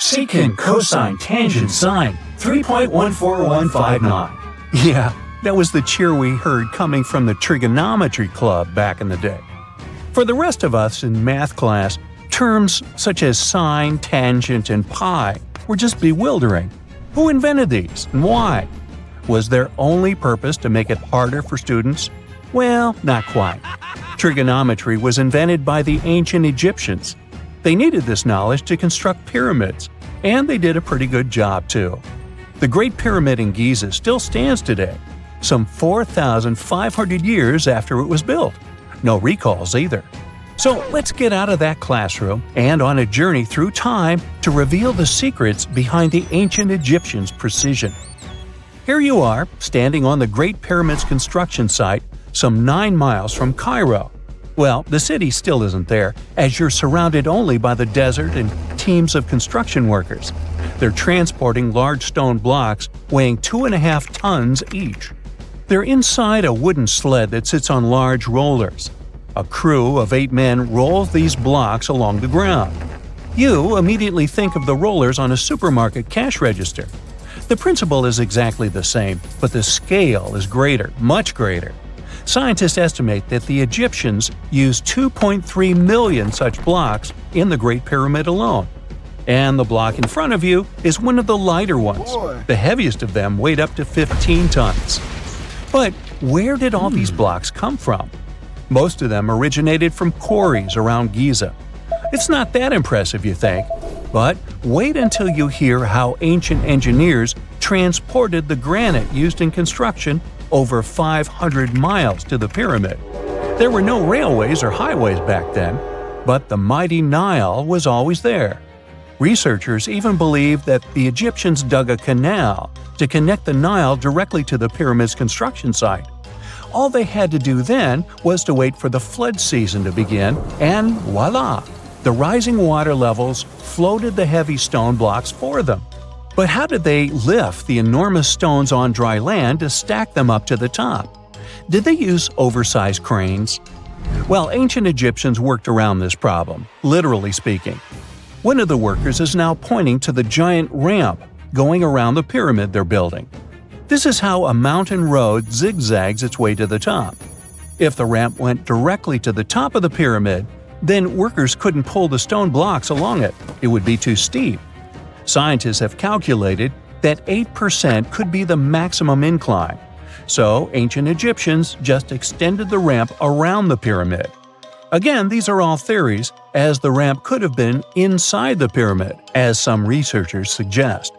secant, cosine, tangent, sine, 3.14159. Yeah, that was the cheer we heard coming from the trigonometry club back in the day. For the rest of us in math class, terms such as sine, tangent, and pi were just bewildering. Who invented these and why? Was their only purpose to make it harder for students? Well, not quite. Trigonometry was invented by the ancient Egyptians. They needed this knowledge to construct pyramids, and they did a pretty good job too. The Great Pyramid in Giza still stands today, some 4,500 years after it was built. No recalls either. So let's get out of that classroom and on a journey through time to reveal the secrets behind the ancient Egyptians' precision. Here you are, standing on the Great Pyramid's construction site some 9 miles from Cairo. Well, the city still isn't there, as you're surrounded only by the desert and teams of construction workers. They're transporting large stone blocks weighing 2.5 tons each. They're inside a wooden sled that sits on large rollers. A crew of 8 men rolls these blocks along the ground. You immediately think of the rollers on a supermarket cash register. The principle is exactly the same, but the scale is greater, much greater. Scientists estimate that the Egyptians used 2.3 million such blocks in the Great Pyramid alone. And the block in front of you is one of the lighter ones. The heaviest of them weighed up to 15 tons. But where did all these blocks come from? Most of them originated from quarries around Giza. It's not that impressive, you think, but wait until you hear how ancient engineers transported the granite used in construction over 500 miles to the pyramid. There were no railways or highways back then, but the mighty Nile was always there. Researchers even believe that the Egyptians dug a canal to connect the Nile directly to the pyramid's construction site. All they had to do then was to wait for the flood season to begin, and voila! The rising water levels floated the heavy stone blocks for them. But how did they lift the enormous stones on dry land to stack them up to the top? Did they use oversized cranes? Well, ancient Egyptians worked around this problem, literally speaking. One of the workers is now pointing to the giant ramp going around the pyramid they're building. This is how a mountain road zigzags its way to the top. If the ramp went directly to the top of the pyramid, then workers couldn't pull the stone blocks along it. It would be too steep. Scientists have calculated that 8% could be the maximum incline. So ancient Egyptians just extended the ramp around the pyramid. Again, these are all theories, as the ramp could have been inside the pyramid, as some researchers suggest.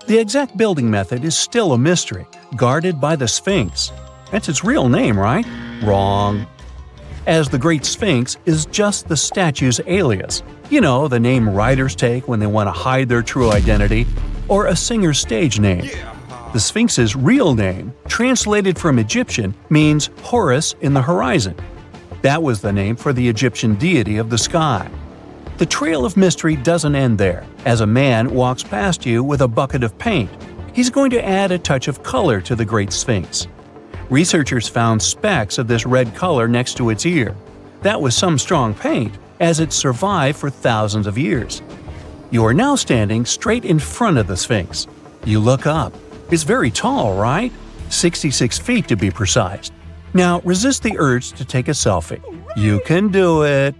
The exact building method is still a mystery, guarded by the Sphinx. That's its real name, right? Wrong. As the Great Sphinx is just the statue's alias. You know, the name writers take when they want to hide their true identity, or a singer's stage name. The Sphinx's real name, translated from Egyptian, means Horus in the horizon. That was the name for the Egyptian deity of the sky. The trail of mystery doesn't end there. As a man walks past you with a bucket of paint, he's going to add a touch of color to the Great Sphinx. Researchers found specks of this red color next to its ear. That was some strong paint, as it survived for thousands of years. You are now standing straight in front of the Sphinx. You look up. It's very tall, right? 66 feet to be precise. Now resist the urge to take a selfie. You can do it.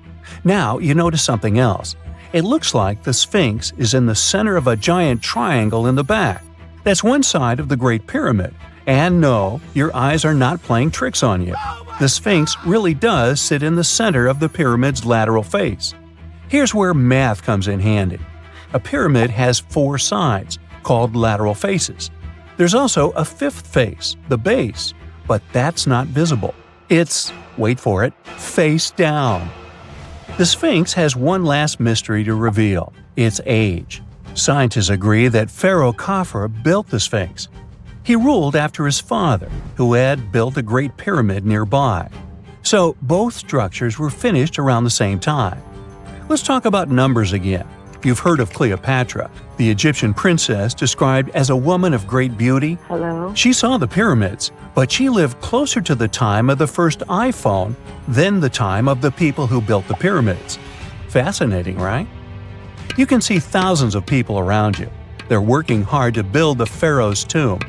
Now you notice something else. It looks like the Sphinx is in the center of a giant triangle in the back. That's one side of the Great Pyramid. And no, your eyes are not playing tricks on you. The Sphinx really does sit in the center of the pyramid's lateral face. Here's where math comes in handy. A pyramid has 4 sides, called lateral faces. There's also a 5th face, the base, but that's not visible. It's, wait for it, face down. The Sphinx has one last mystery to reveal: its age. Scientists agree that Pharaoh Khafre built the Sphinx. He ruled after his father, who had built a great pyramid nearby. So both structures were finished around the same time. Let's talk about numbers again. You've heard of Cleopatra, the Egyptian princess described as a woman of great beauty. Hello? She saw the pyramids, but she lived closer to the time of the first iPhone than the time of the people who built the pyramids. Fascinating, right? You can see thousands of people around you. They're working hard to build the Pharaoh's tomb.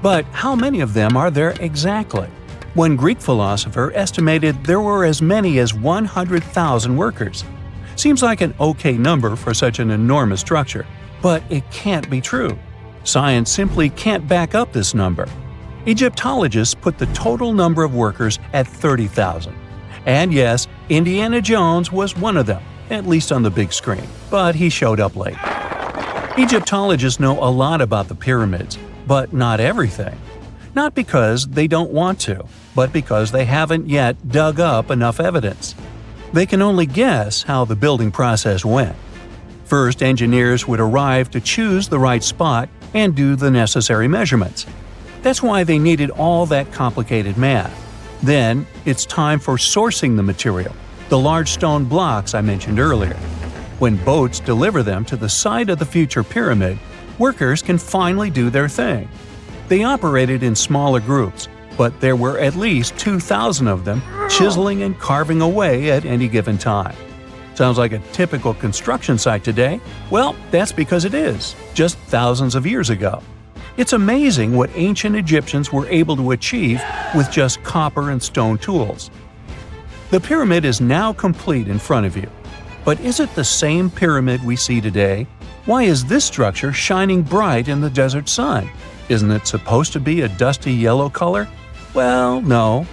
But how many of them are there exactly? One Greek philosopher estimated there were as many as 100,000 workers. Seems like an okay number for such an enormous structure, but it can't be true. Science simply can't back up this number. Egyptologists put the total number of workers at 30,000. And yes, Indiana Jones was one of them, at least on the big screen, but he showed up late. Egyptologists know a lot about the pyramids, but not everything. Not because they don't want to, but because they haven't yet dug up enough evidence. They can only guess how the building process went. First, engineers would arrive to choose the right spot and do the necessary measurements. That's why they needed all that complicated math. Then, it's time for sourcing the material, the large stone blocks I mentioned earlier. When boats deliver them to the site of the future pyramid, workers can finally do their thing. They operated in smaller groups, but there were at least 2,000 of them chiseling and carving away at any given time. Sounds like a typical construction site today? Well, that's because it is, just thousands of years ago. It's amazing what ancient Egyptians were able to achieve with just copper and stone tools. The pyramid is now complete in front of you. But is it the same pyramid we see today? Why is this structure shining bright in the desert sun? Isn't it supposed to be a dusty yellow color? Well, no.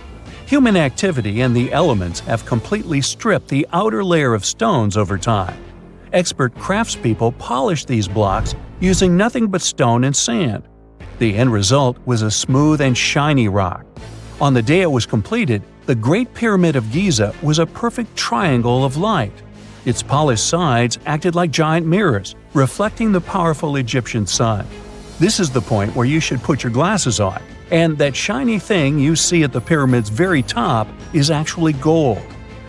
Human activity and the elements have completely stripped the outer layer of stones over time. Expert craftspeople polished these blocks using nothing but stone and sand. The end result was a smooth and shiny rock. On the day it was completed, the Great Pyramid of Giza was a perfect triangle of light. Its polished sides acted like giant mirrors, reflecting the powerful Egyptian sun. This is the point where you should put your glasses on, and that shiny thing you see at the pyramid's very top is actually gold.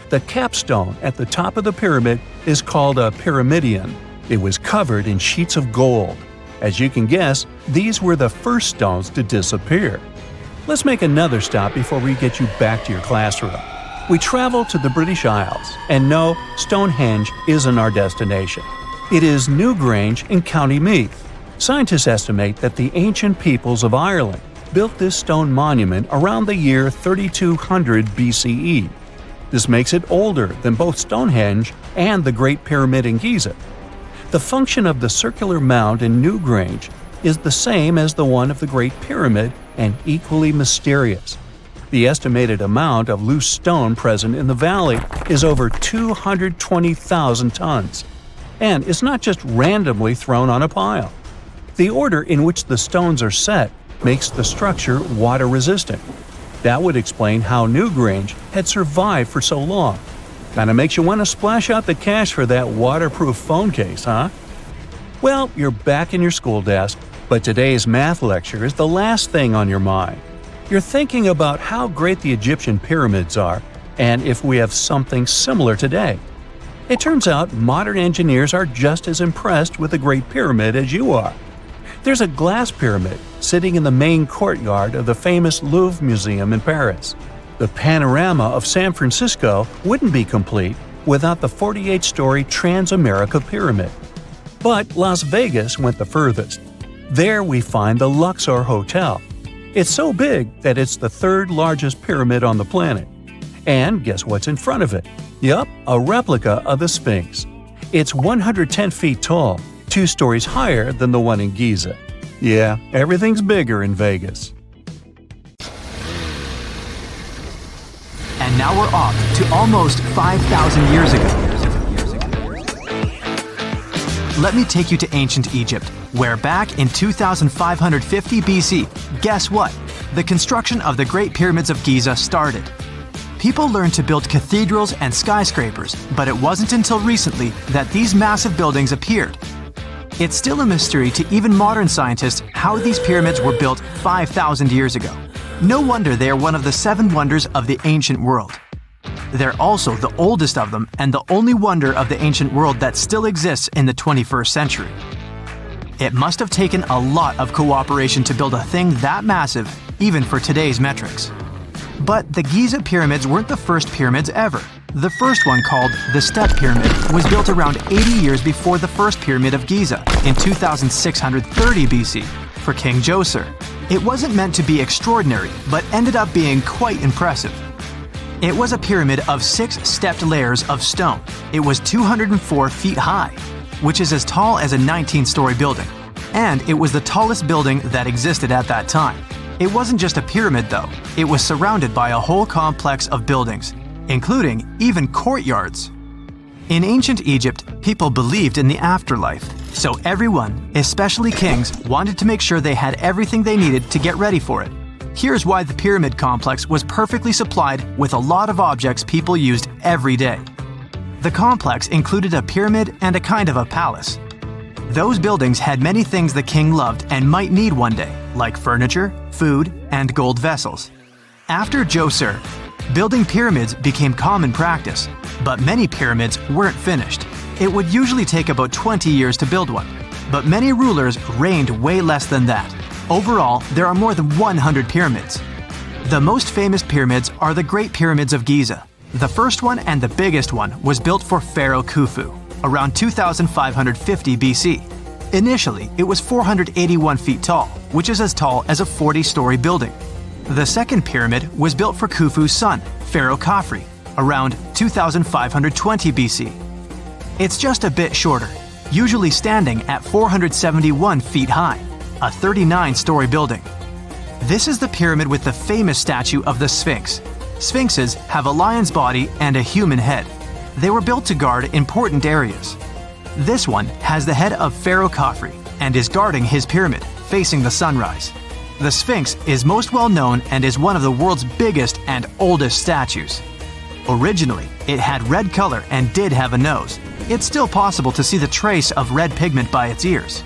The capstone at the top of the pyramid is called a pyramidion. It was covered in sheets of gold. As you can guess, these were the first stones to disappear. Let's make another stop before we get you back to your classroom. We travel to the British Isles, and no, Stonehenge isn't our destination. It is Newgrange in County Meath. Scientists estimate that the ancient peoples of Ireland built this stone monument around the year 3200 BCE. This makes it older than both Stonehenge and the Great Pyramid in Giza. The function of the circular mound in Newgrange is the same as the one of the Great Pyramid and equally mysterious. The estimated amount of loose stone present in the valley is over 220,000 tons. And it's not just randomly thrown on a pile. The order in which the stones are set makes the structure water-resistant. That would explain how Newgrange had survived for so long. Kinda makes you want to splash out the cash for that waterproof phone case, huh? Well, you're back in your school desk, but today's math lecture is the last thing on your mind. You're thinking about how great the Egyptian pyramids are, and if we have something similar today. It turns out modern engineers are just as impressed with the Great Pyramid as you are. There's a glass pyramid sitting in the main courtyard of the famous Louvre Museum in Paris. The panorama of San Francisco wouldn't be complete without the 48-story Trans-America Pyramid. But Las Vegas went the furthest. There we find the Luxor Hotel. It's so big that it's the third largest pyramid on the planet. And guess what's in front of it? Yup, a replica of the Sphinx. It's 110 feet tall, 2 stories higher than the one in Giza. Yeah, everything's bigger in Vegas. And now we're off to almost 5,000 years ago. Let me take you to ancient Egypt, where back in 2550 BC, guess what? The construction of the Great Pyramids of Giza started. People learned to build cathedrals and skyscrapers, but it wasn't until recently that these massive buildings appeared. It's still a mystery to even modern scientists how these pyramids were built 5,000 years ago. No wonder they are one of the 7 wonders of the ancient world. They're also the oldest of them and the only wonder of the ancient world that still exists in the 21st century. It must have taken a lot of cooperation to build a thing that massive, even for today's metrics. But the Giza pyramids weren't the first pyramids ever. The first one, called the Step Pyramid, was built around 80 years before the first Pyramid of Giza in 2630 BC for King Djoser. It wasn't meant to be extraordinary, but ended up being quite impressive. It was a pyramid of 6 stepped layers of stone. It was 204 feet high, which is as tall as a 19-story building. And it was the tallest building that existed at that time. It wasn't just a pyramid though, it was surrounded by a whole complex of buildings, including even courtyards. In ancient Egypt, people believed in the afterlife, so everyone, especially kings, wanted to make sure they had everything they needed to get ready for it. Here's why the pyramid complex was perfectly supplied with a lot of objects people used every day. The complex included a pyramid and a kind of a palace. Those buildings had many things the king loved and might need one day, like furniture, food, and gold vessels. After Djoser, building pyramids became common practice, but many pyramids weren't finished. It would usually take about 20 years to build one, but many rulers reigned way less than that. Overall, there are more than 100 pyramids. The most famous pyramids are the Great Pyramids of Giza. The first one and the biggest one was built for Pharaoh Khufu, around 2550 BC. Initially, it was 481 feet tall, which is as tall as a 40-story building. The second pyramid was built for Khufu's son, Pharaoh Khafre, around 2520 BC. It's just a bit shorter, usually standing at 471 feet high, a 39-story building. This is the pyramid with the famous statue of the Sphinx. Sphinxes have a lion's body and a human head. They were built to guard important areas. This one has the head of Pharaoh Khafre and is guarding his pyramid, facing the sunrise. The Sphinx is most well known and is one of the world's biggest and oldest statues. Originally, it had red color and did have a nose. It's still possible to see the trace of red pigment by its ears.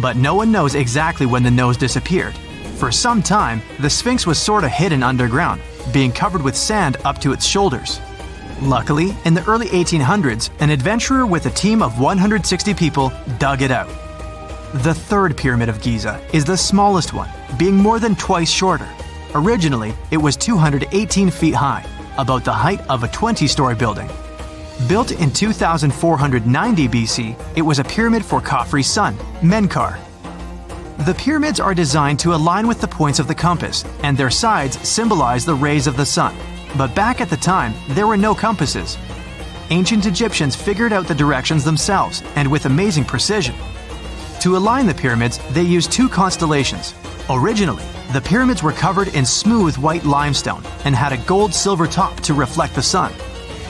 But no one knows exactly when the nose disappeared. For some time, the Sphinx was sort of hidden underground, being covered with sand up to its shoulders. Luckily, in the early 1800s, an adventurer with a team of 160 people dug it out. The third Pyramid of Giza is the smallest one, being more than twice shorter. Originally, it was 218 feet high, about the height of a 20-story building. Built in 2490 BC, it was a pyramid for Khafre's son, Menkaure. The pyramids are designed to align with the points of the compass, and their sides symbolize the rays of the sun. But back at the time, there were no compasses. Ancient Egyptians figured out the directions themselves, and with amazing precision. To align the pyramids, they used 2 constellations. Originally, the pyramids were covered in smooth white limestone and had a gold-silver top to reflect the sun.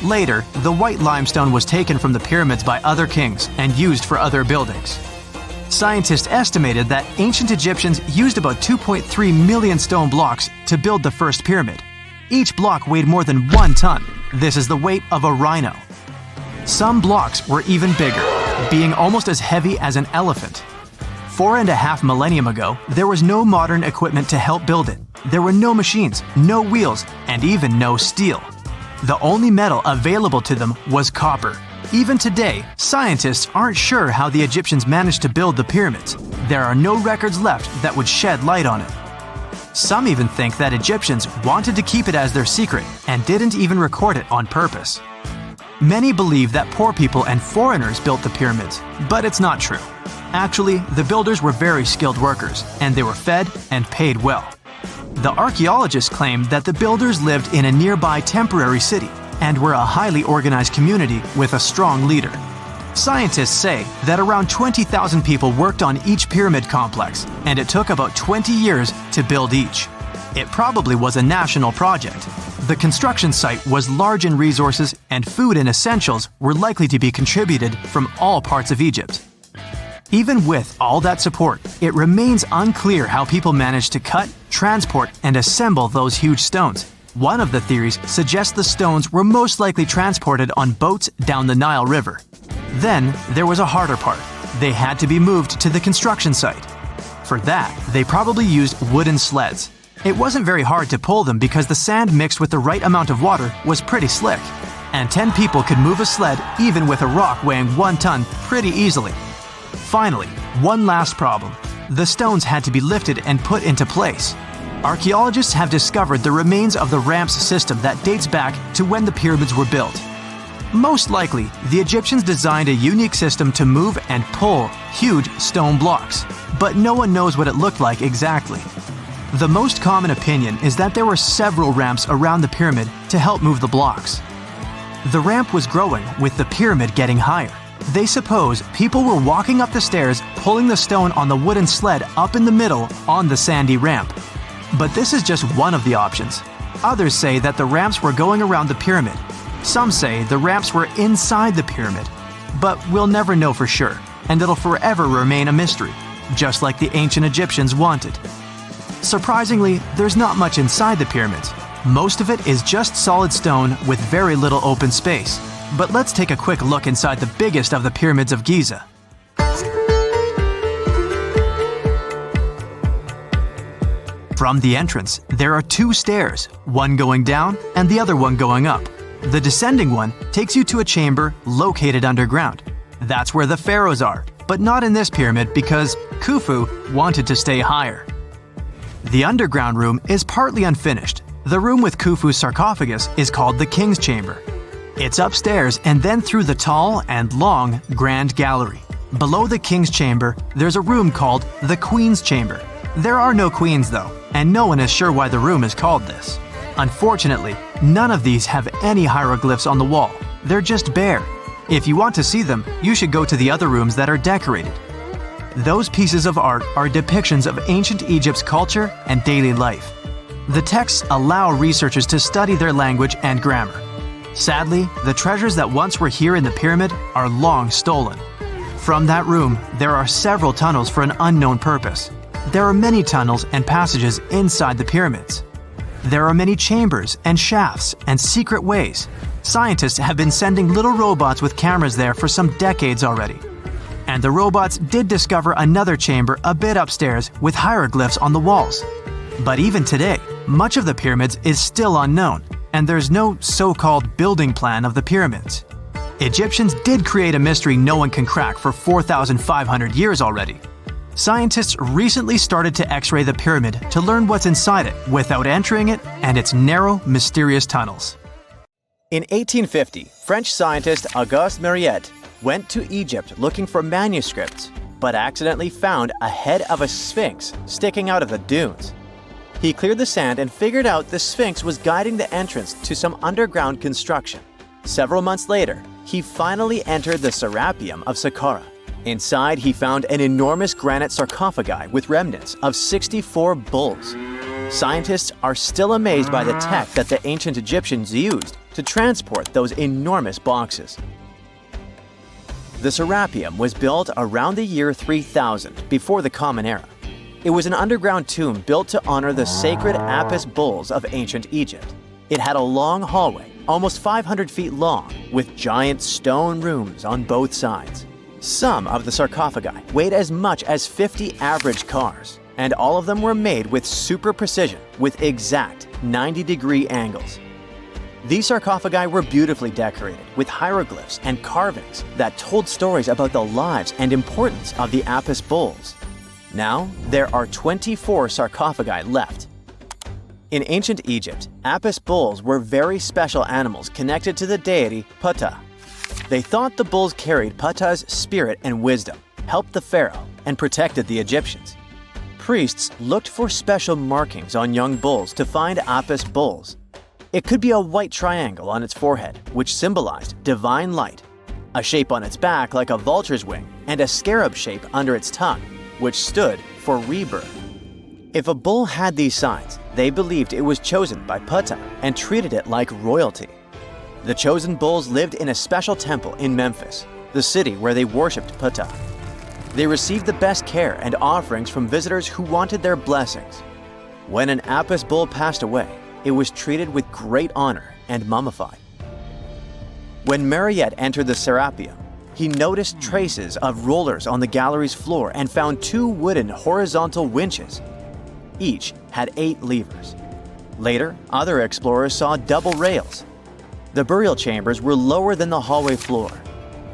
Later, the white limestone was taken from the pyramids by other kings and used for other buildings. Scientists estimated that ancient Egyptians used about 2.3 million stone blocks to build the first pyramid. Each block weighed more than 1 ton. This is the weight of a rhino. Some blocks were even bigger, being almost as heavy as an elephant. 4.5 millennia ago, there was no modern equipment to help build it. There were no machines, no wheels, and even no steel. The only metal available to them was copper. Even today, scientists aren't sure how the Egyptians managed to build the pyramids. There are no records left that would shed light on it. Some even think that Egyptians wanted to keep it as their secret and didn't even record it on purpose. Many believe that poor people and foreigners built the pyramids, but it's not true. Actually, the builders were very skilled workers, and they were fed and paid well. The archaeologists claim that the builders lived in a nearby temporary city and were a highly organized community with a strong leader. Scientists say that around 20,000 people worked on each pyramid complex, and it took about 20 years to build each. It probably was a national project. The construction site was large in resources, and food and essentials were likely to be contributed from all parts of Egypt. Even with all that support, it remains unclear how people managed to cut, transport, and assemble those huge stones. One of the theories suggests the stones were most likely transported on boats down the Nile River. Then, there was a harder part. They had to be moved to the construction site. For that, they probably used wooden sleds. It wasn't very hard to pull them because the sand mixed with the right amount of water was pretty slick. And 10 people could move a sled even with a rock weighing 1 ton pretty easily. Finally, one last problem. The stones had to be lifted and put into place. Archaeologists have discovered the remains of the ramps system that dates back to when the pyramids were built. Most likely, the Egyptians designed a unique system to move and pull huge stone blocks, but no one knows what it looked like exactly. The most common opinion is that there were several ramps around the pyramid to help move the blocks. The ramp was growing with the pyramid getting higher. They suppose people were walking up the stairs, pulling the stone on the wooden sled up in the middle on the sandy ramp. But this is just one of the options. Others say that the ramps were going around the pyramid. Some say the ramps were inside the pyramid. But we'll never know for sure, and it'll forever remain a mystery, just like the ancient Egyptians wanted. Surprisingly, there's not much inside the pyramids. Most of it is just solid stone with very little open space. But let's take a quick look inside the biggest of the pyramids of Giza. From the entrance, there are two stairs, one going down and the other one going up. The descending one takes you to a chamber located underground. That's where the pharaohs are, but not in this pyramid because Khufu wanted to stay higher. The underground room is partly unfinished. The room with Khufu's sarcophagus is called the King's Chamber. It's upstairs and then through the tall and long Grand Gallery. Below the King's Chamber, there's a room called the Queen's Chamber. There are no queens though, and no one is sure why the room is called this. Unfortunately, none of these have any hieroglyphs on the wall. They're just bare. If you want to see them, you should go to the other rooms that are decorated. Those pieces of art are depictions of ancient Egypt's culture and daily life. The texts allow researchers to study their language and grammar. Sadly, the treasures that once were here in the pyramid are long stolen. From that room, there are several tunnels for an unknown purpose. There are many tunnels and passages inside the pyramids. There are many chambers and shafts and secret ways. Scientists have been sending little robots with cameras there for some decades already. And the robots did discover another chamber a bit upstairs with hieroglyphs on the walls. But even today, much of the pyramids is still unknown, and there's no so-called building plan of the pyramids. Egyptians did create a mystery no one can crack for 4,500 years already. Scientists recently started to X-ray the pyramid to learn what's inside it without entering it and its narrow, mysterious tunnels. In 1850, French scientist Auguste Mariette went to Egypt looking for manuscripts, but accidentally found a head of a sphinx sticking out of the dunes. He cleared the sand and figured out the Sphinx was guiding the entrance to some underground construction. Several months later, he finally entered the Serapeum of Saqqara. Inside, he found an enormous granite sarcophagi with remnants of 64 bulls. Scientists are still amazed by the tech that the ancient Egyptians used to transport those enormous boxes. The Serapeum was built around the year 3000 before the Common Era. It was an underground tomb built to honor the sacred Apis bulls of ancient Egypt. It had a long hallway, almost 500 feet long, with giant stone rooms on both sides. Some of the sarcophagi weighed as much as 50 average cars, and all of them were made with super precision with exact 90-degree angles. These sarcophagi were beautifully decorated with hieroglyphs and carvings that told stories about the lives and importance of the Apis bulls. Now, there are 24 sarcophagi left. In ancient Egypt, Apis bulls were very special animals connected to the deity Ptah. They thought the bulls carried Ptah's spirit and wisdom, helped the pharaoh, and protected the Egyptians. Priests looked for special markings on young bulls to find Apis bulls. It could be a white triangle on its forehead, which symbolized divine light, a shape on its back like a vulture's wing, and a scarab shape under its tongue, which stood for rebirth. If a bull had these signs, they believed it was chosen by Ptah and treated it like royalty. The chosen bulls lived in a special temple in Memphis, the city where they worshipped Ptah. They received the best care and offerings from visitors who wanted their blessings. When an Apis bull passed away, it was treated with great honor and mummified. When Mariette entered the Serapeum, he noticed traces of rollers on the gallery's floor and found 2 wooden horizontal winches. Each had 8 levers. Later, other explorers saw double rails. The burial chambers were lower than the hallway floor.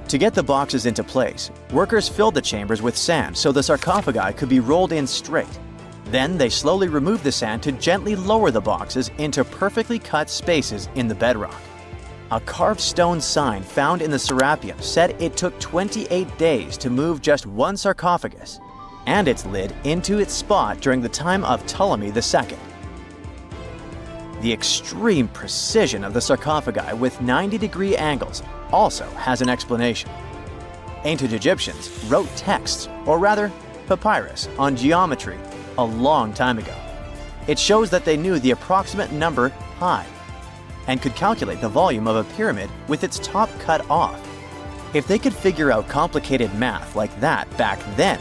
To get the boxes into place, workers filled the chambers with sand so the sarcophagi could be rolled in straight. Then they slowly removed the sand to gently lower the boxes into perfectly cut spaces in the bedrock. A carved stone sign found in the Serapeum said it took 28 days to move just one sarcophagus and its lid into its spot during the time of Ptolemy II. The extreme precision of the sarcophagi with 90-degree angles also has an explanation. Ancient Egyptians wrote texts, or rather, papyrus, on geometry a long time ago. It shows that they knew the approximate number pi and could calculate the volume of a pyramid with its top cut off. If they could figure out complicated math like that back then,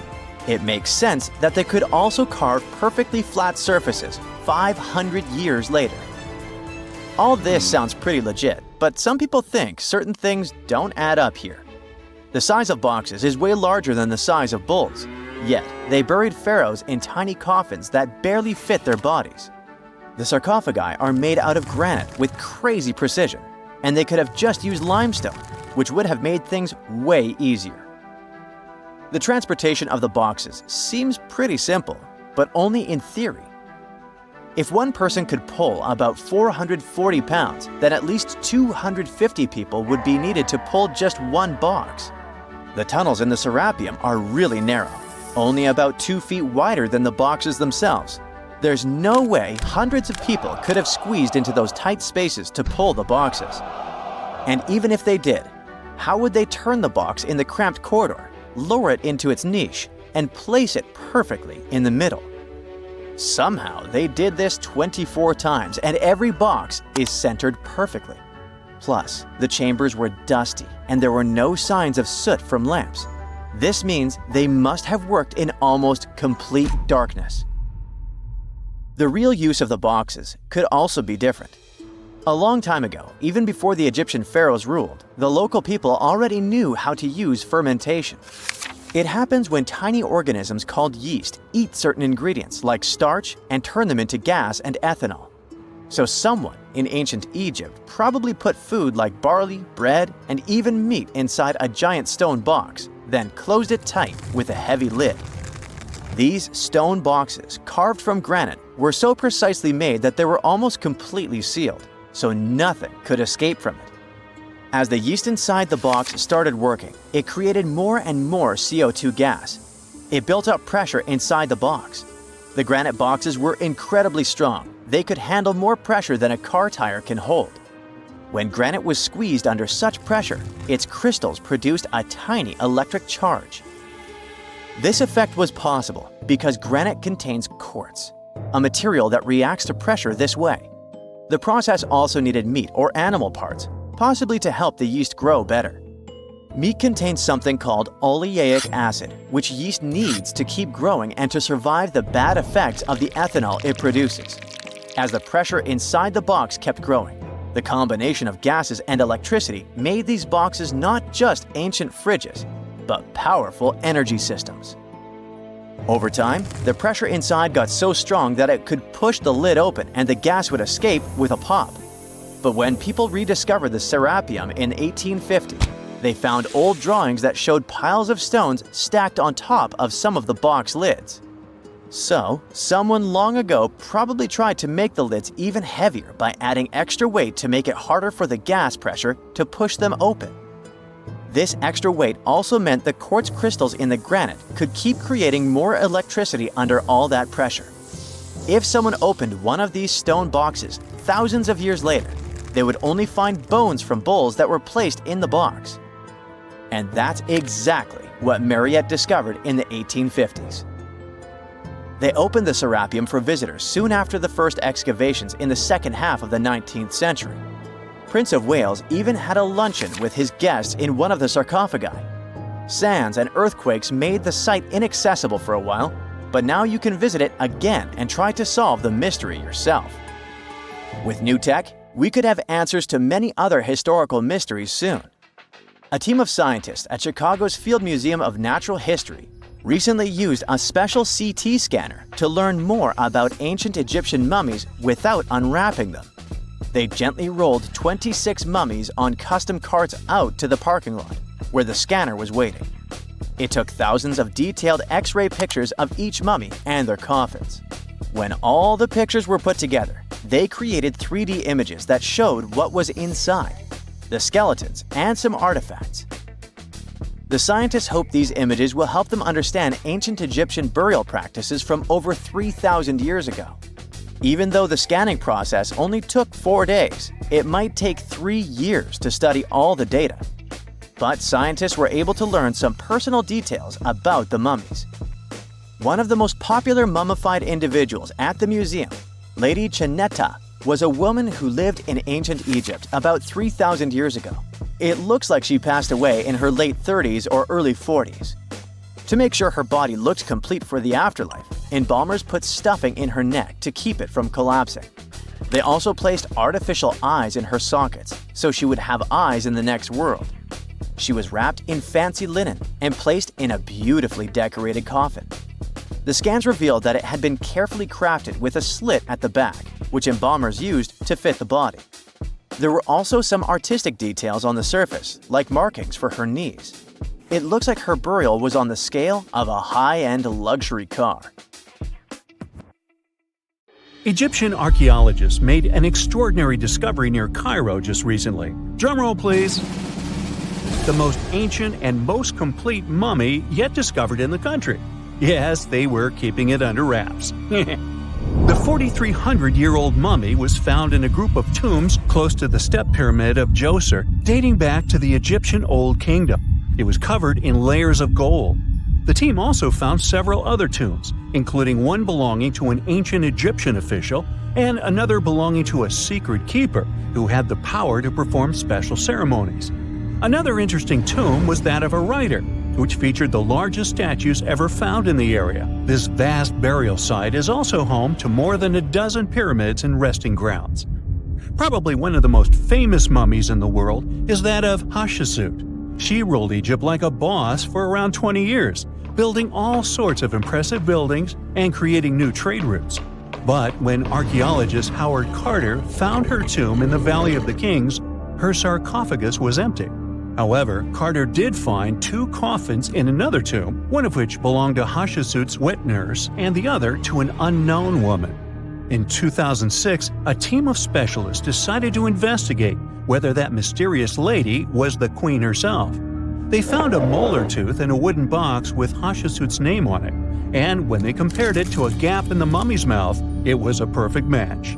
it makes sense that they could also carve perfectly flat surfaces 500 years later. All this sounds pretty legit, but some people think certain things don't add up here. The size of boxes is way larger than the size of bulls, yet they buried pharaohs in tiny coffins that barely fit their bodies. The sarcophagi are made out of granite with crazy precision, and they could have just used limestone, which would have made things way easier. The transportation of the boxes seems pretty simple, but only in theory. If one person could pull about 440 pounds, then at least 250 people would be needed to pull just one box. The tunnels in the Serapeum are really narrow, only about 2 feet wider than the boxes themselves. There's no way hundreds of people could have squeezed into those tight spaces to pull the boxes. And even if they did, how would they turn the box in the cramped corridor, lower it into its niche, and place it perfectly in the middle? Somehow they did this 24 times, and every box is centered perfectly. Plus, the chambers were dusty, and there were no signs of soot from lamps. This means they must have worked in almost complete darkness. The real use of the boxes could also be different. A long time ago, even before the Egyptian pharaohs ruled, the local people already knew how to use fermentation. It happens when tiny organisms called yeast eat certain ingredients like starch and turn them into gas and ethanol. So someone in ancient Egypt probably put food like barley, bread, and even meat inside a giant stone box, then closed it tight with a heavy lid. These stone boxes, carved from granite, were so precisely made that they were almost completely sealed, so nothing could escape from it. As the yeast inside the box started working, it created more and more CO2 gas. It built up pressure inside the box. The granite boxes were incredibly strong. They could handle more pressure than a car tire can hold. When granite was squeezed under such pressure, its crystals produced a tiny electric charge. This effect was possible because granite contains quartz, a material that reacts to pressure this way. The process also needed meat or animal parts, possibly to help the yeast grow better. Meat contains something called oleic acid, which yeast needs to keep growing and to survive the bad effects of the ethanol it produces. As the pressure inside the box kept growing, the combination of gases and electricity made these boxes not just ancient fridges, but powerful energy systems. Over time, the pressure inside got so strong that it could push the lid open and the gas would escape with a pop. But when people rediscovered the Serapeum in 1850, they found old drawings that showed piles of stones stacked on top of some of the box lids. So, someone long ago probably tried to make the lids even heavier by adding extra weight to make it harder for the gas pressure to push them open. This extra weight also meant the quartz crystals in the granite could keep creating more electricity under all that pressure. If someone opened one of these stone boxes thousands of years later, they would only find bones from bulls that were placed in the box. And that's exactly what Mariette discovered in the 1850s. They opened the Serapeum for visitors soon after the first excavations in the second half of the 19th century. Prince of Wales even had a luncheon with his guests in one of the sarcophagi. Sands and earthquakes made the site inaccessible for a while, but now you can visit it again and try to solve the mystery yourself. With new tech, we could have answers to many other historical mysteries soon. A team of scientists at Chicago's Field Museum of Natural History recently used a special CT scanner to learn more about ancient Egyptian mummies without unwrapping them. They gently rolled 26 mummies on custom carts out to the parking lot, where the scanner was waiting. It took thousands of detailed X-ray pictures of each mummy and their coffins. When all the pictures were put together, they created 3D images that showed what was inside. the skeletons, and some artifacts. The scientists hope these images will help them understand ancient Egyptian burial practices from over 3,000 years ago. Even though the scanning process only took 4 days, it might take 3 years to study all the data. But scientists were able to learn some personal details about the mummies. One of the most popular mummified individuals at the museum, Lady Chineta, was a woman who lived in ancient Egypt about 3,000 years ago. It looks like she passed away in her late 30s or early 40s. To make sure her body looked complete for the afterlife, embalmers put stuffing in her neck to keep it from collapsing. They also placed artificial eyes in her sockets, so she would have eyes in the next world. She was wrapped in fancy linen and placed in a beautifully decorated coffin. The scans revealed that it had been carefully crafted with a slit at the back, which embalmers used to fit the body. There were also some artistic details on the surface, like markings for her knees. It looks like her burial was on the scale of a high-end luxury car. Egyptian archaeologists made an extraordinary discovery near Cairo just recently. Drumroll, please. The most ancient and most complete mummy yet discovered in the country. Yes, they were keeping it under wraps. The 4,300-year-old mummy was found in a group of tombs close to the step pyramid of Djoser, dating back to the Egyptian Old Kingdom. It was covered in layers of gold. The team also found several other tombs, including one belonging to an ancient Egyptian official and another belonging to a secret keeper who had the power to perform special ceremonies. Another interesting tomb was that of a writer, which featured the largest statues ever found in the area. This vast burial site is also home to more than a dozen pyramids and resting grounds. Probably one of the most famous mummies in the world is that of Hatshepsut. She ruled Egypt like a boss for around 20 years, building all sorts of impressive buildings and creating new trade routes. But when archaeologist Howard Carter found her tomb in the Valley of the Kings, her sarcophagus was empty. However, Carter did find 2 coffins in another tomb, one of which belonged to Hatshepsut's wet nurse and the other to an unknown woman. In 2006, a team of specialists decided to investigate whether that mysterious lady was the queen herself. They found a molar tooth in a wooden box with Hatshepsut's name on it, and when they compared it to a gap in the mummy's mouth, it was a perfect match.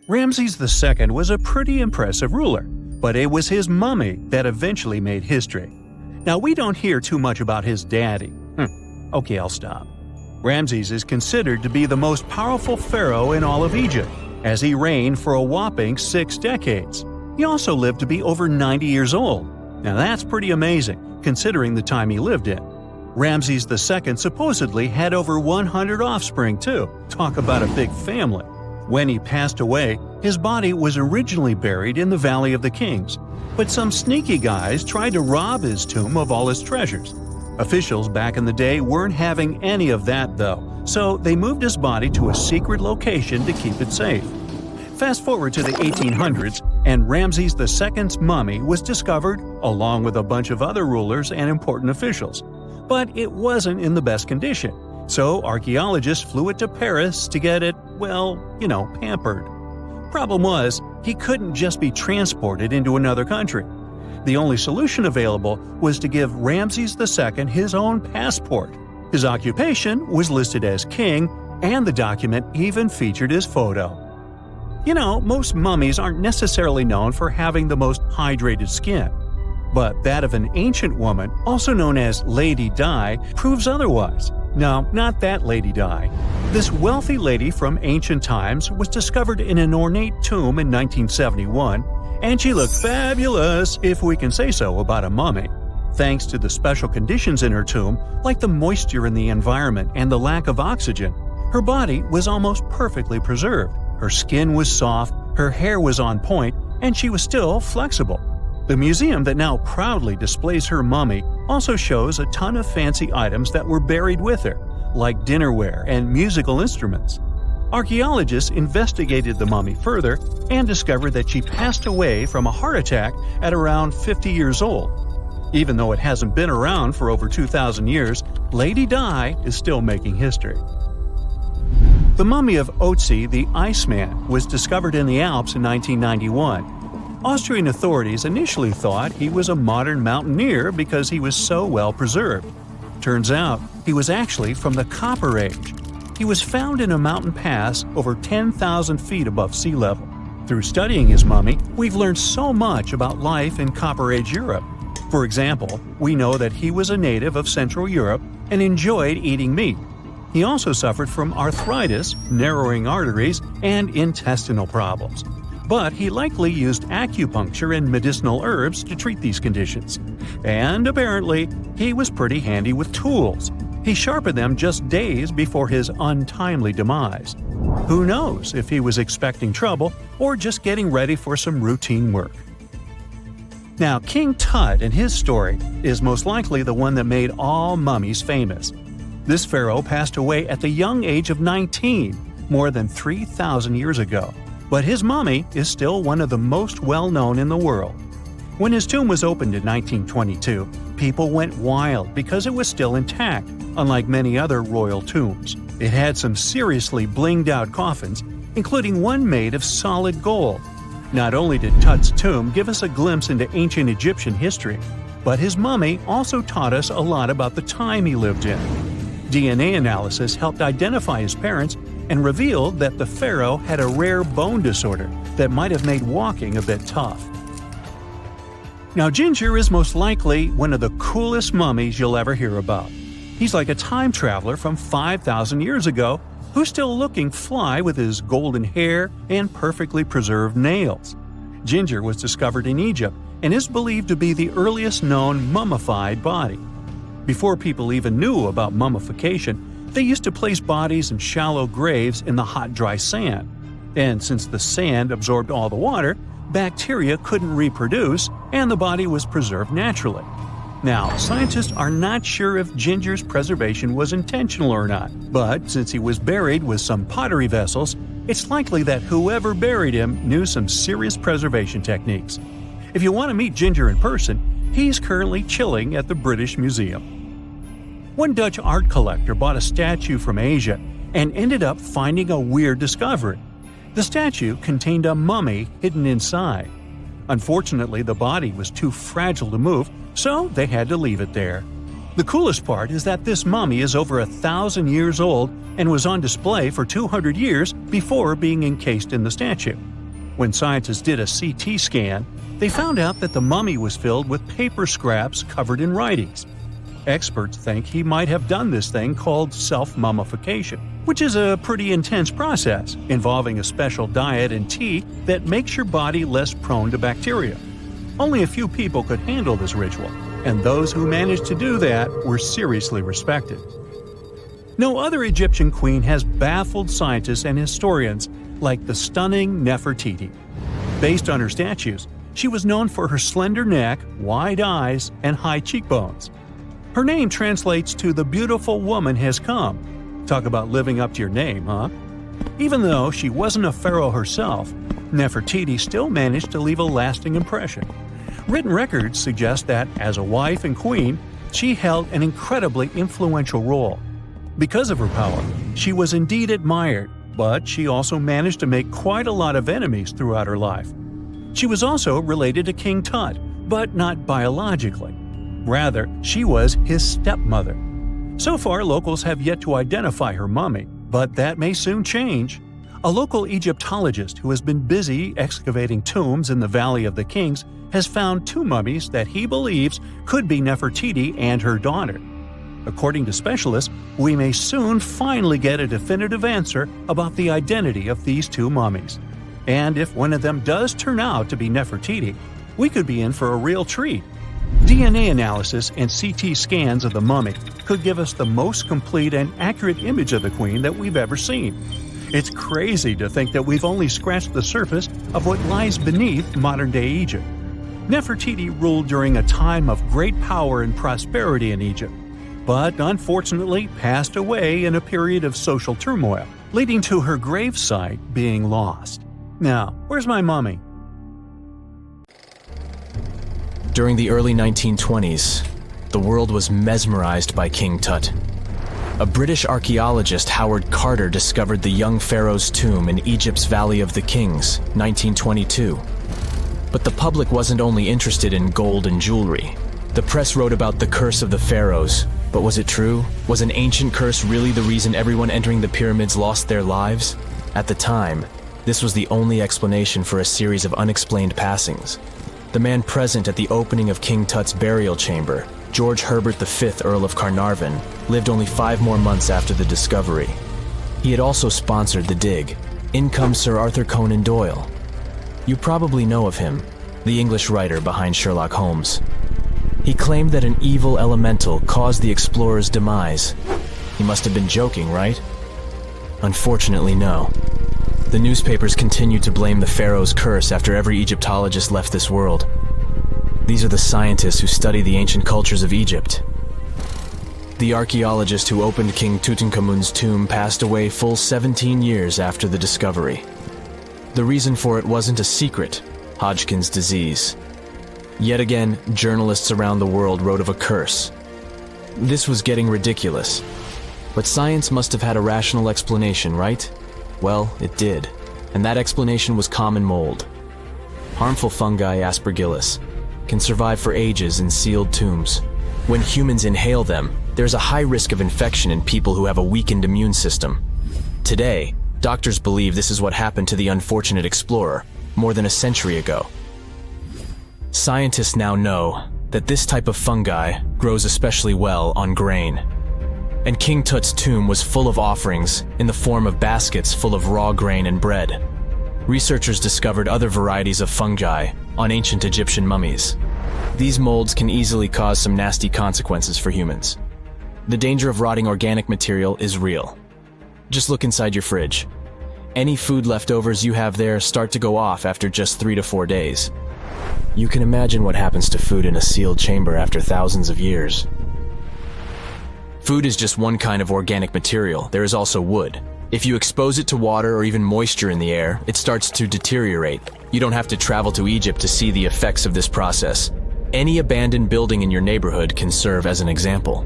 Ramses II was a pretty impressive ruler, but it was his mummy that eventually made history. Now, we don't hear too much about his daddy. Okay, I'll stop. Ramses is considered to be the most powerful pharaoh in all of Egypt, as he reigned for a whopping 6 decades. He also lived to be over 90 years old. Now that's pretty amazing, considering the time he lived in. Ramses II supposedly had over 100 offspring too. Talk about a big family. When he passed away, his body was originally buried in the Valley of the Kings, but some sneaky guys tried to rob his tomb of all his treasures. Officials back in the day weren't having any of that though, so they moved his body to a secret location to keep it safe. Fast forward to the 1800s, and Ramses II's mummy was discovered along with a bunch of other rulers and important officials. But it wasn't in the best condition, so archaeologists flew it to Paris to get it, pampered. Problem was, he couldn't just be transported into another country. The only solution available was to give Ramses II his own passport. His occupation was listed as king, and the document even featured his photo. Most mummies aren't necessarily known for having the most hydrated skin. But that of an ancient woman, also known as Lady Di, proves otherwise. No, not that Lady Di. This wealthy lady from ancient times was discovered in an ornate tomb in 1971, and she looked fabulous, if we can say so about a mummy. Thanks to the special conditions in her tomb, like the moisture in the environment and the lack of oxygen, her body was almost perfectly preserved. Her skin was soft, her hair was on point, and she was still flexible. The museum that now proudly displays her mummy also shows a ton of fancy items that were buried with her, like dinnerware and musical instruments. Archaeologists investigated the mummy further and discovered that she passed away from a heart attack at around 50 years old. Even though it hasn't been around for over 2,000 years, Lady Di is still making history. The mummy of Otzi the Iceman was discovered in the Alps in 1991. Austrian authorities initially thought he was a modern mountaineer because he was so well preserved. Turns out, he was actually from the Copper Age. He was found in a mountain pass over 10,000 feet above sea level. Through studying his mummy, we've learned so much about life in Copper Age Europe. For example, we know that he was a native of Central Europe and enjoyed eating meat. He also suffered from arthritis, narrowing arteries, and intestinal problems. But he likely used acupuncture and medicinal herbs to treat these conditions. And apparently, he was pretty handy with tools. He sharpened them just days before his untimely demise. Who knows if he was expecting trouble or just getting ready for some routine work. Now, King Tut and his story is most likely the one that made all mummies famous. This pharaoh passed away at the young age of 19, more than 3,000 years ago. But his mummy is still one of the most well-known in the world. When his tomb was opened in 1922, people went wild because it was still intact, unlike many other royal tombs. It had some seriously blinged-out coffins, including one made of solid gold. Not only did Tut's tomb give us a glimpse into ancient Egyptian history, but his mummy also taught us a lot about the time he lived in. DNA analysis helped identify his parents and revealed that the pharaoh had a rare bone disorder that might have made walking a bit tough. Now, Ginger is most likely one of the coolest mummies you'll ever hear about. He's like a time traveler from 5,000 years ago who's still looking fly with his golden hair and perfectly preserved nails. Ginger was discovered in Egypt and is believed to be the earliest known mummified body. Before people even knew about mummification, they used to place bodies in shallow graves in the hot, dry sand. And since the sand absorbed all the water, bacteria couldn't reproduce and the body was preserved naturally. Now, scientists are not sure if Ginger's preservation was intentional or not, but since he was buried with some pottery vessels, it's likely that whoever buried him knew some serious preservation techniques. If you want to meet Ginger in person, he's currently chilling at the British Museum. One Dutch art collector bought a statue from Asia and ended up finding a weird discovery. The statue contained a mummy hidden inside. Unfortunately, the body was too fragile to move, so they had to leave it there. The coolest part is that this mummy is over 1,000 years old and was on display for 200 years before being encased in the statue. When scientists did a CT scan, they found out that the mummy was filled with paper scraps covered in writings. Experts think he might have done this thing called self-mummification, which is a pretty intense process involving a special diet and tea that makes your body less prone to bacteria. Only a few people could handle this ritual, and those who managed to do that were seriously respected. No other Egyptian queen has baffled scientists and historians like the stunning Nefertiti. Based on her statues, she was known for her slender neck, wide eyes, and high cheekbones. Her name translates to "the beautiful woman has come." Talk about living up to your name, huh? Even though she wasn't a pharaoh herself, Nefertiti still managed to leave a lasting impression. Written records suggest that, as a wife and queen, she held an incredibly influential role. Because of her power, she was indeed admired, but she also managed to make quite a lot of enemies throughout her life. She was also related to King Tut, but not biologically. Rather, she was his stepmother. So far, locals have yet to identify her mummy, but that may soon change. A local Egyptologist who has been busy excavating tombs in the Valley of the Kings has found two mummies that he believes could be Nefertiti and her daughter. According to specialists, we may soon finally get a definitive answer about the identity of these two mummies. And if one of them does turn out to be Nefertiti, we could be in for a real treat. DNA analysis and CT scans of the mummy could give us the most complete and accurate image of the queen that we've ever seen. It's crazy to think that we've only scratched the surface of what lies beneath modern-day Egypt. Nefertiti ruled during a time of great power and prosperity in Egypt, but unfortunately passed away in a period of social turmoil, leading to her gravesite being lost. Now, where's my mummy? During the early 1920s, the world was mesmerized by King Tut. A British archaeologist, Howard Carter, discovered the young pharaoh's tomb in Egypt's Valley of the Kings, 1922. But the public wasn't only interested in gold and jewelry. The press wrote about the curse of the Pharaohs. But was it true? Was an ancient curse really the reason everyone entering the pyramids lost their lives? At the time, this was the only explanation for a series of unexplained passings. The man present at the opening of King Tut's burial chamber, George Herbert V, Earl of Carnarvon, lived only 5 more months after the discovery. He had also sponsored the dig. In comes Sir Arthur Conan Doyle. You probably know of him, the English writer behind Sherlock Holmes. He claimed that an evil elemental caused the explorer's demise. He must have been joking, right? Unfortunately, no. The newspapers continued to blame the Pharaoh's curse after every Egyptologist left this world. These are the scientists who study the ancient cultures of Egypt. The archaeologist who opened King Tutankhamun's tomb passed away full 17 years after the discovery. The reason for it wasn't a secret: Hodgkin's disease. Yet again, journalists around the world wrote of a curse. This was getting ridiculous. But science must have had a rational explanation, right? Well, it did. And that explanation was common mold. Harmful fungi, Aspergillus, can survive for ages in sealed tombs. When humans inhale them, there's a high risk of infection in people who have a weakened immune system. Today, doctors believe this is what happened to the unfortunate explorer more than a century ago. Scientists now know that this type of fungi grows especially well on grain. And King Tut's tomb was full of offerings in the form of baskets full of raw grain and bread. Researchers discovered other varieties of fungi on ancient Egyptian mummies. These molds can easily cause some nasty consequences for humans. The danger of rotting organic material is real. Just look inside your fridge. Any food leftovers you have there start to go off after just 3 to 4 days. You can imagine what happens to food in a sealed chamber after thousands of years. Food is just one kind of organic material. There is also wood. If you expose it to water or even moisture in the air, it starts to deteriorate. You don't have to travel to Egypt to see the effects of this process. Any abandoned building in your neighborhood can serve as an example.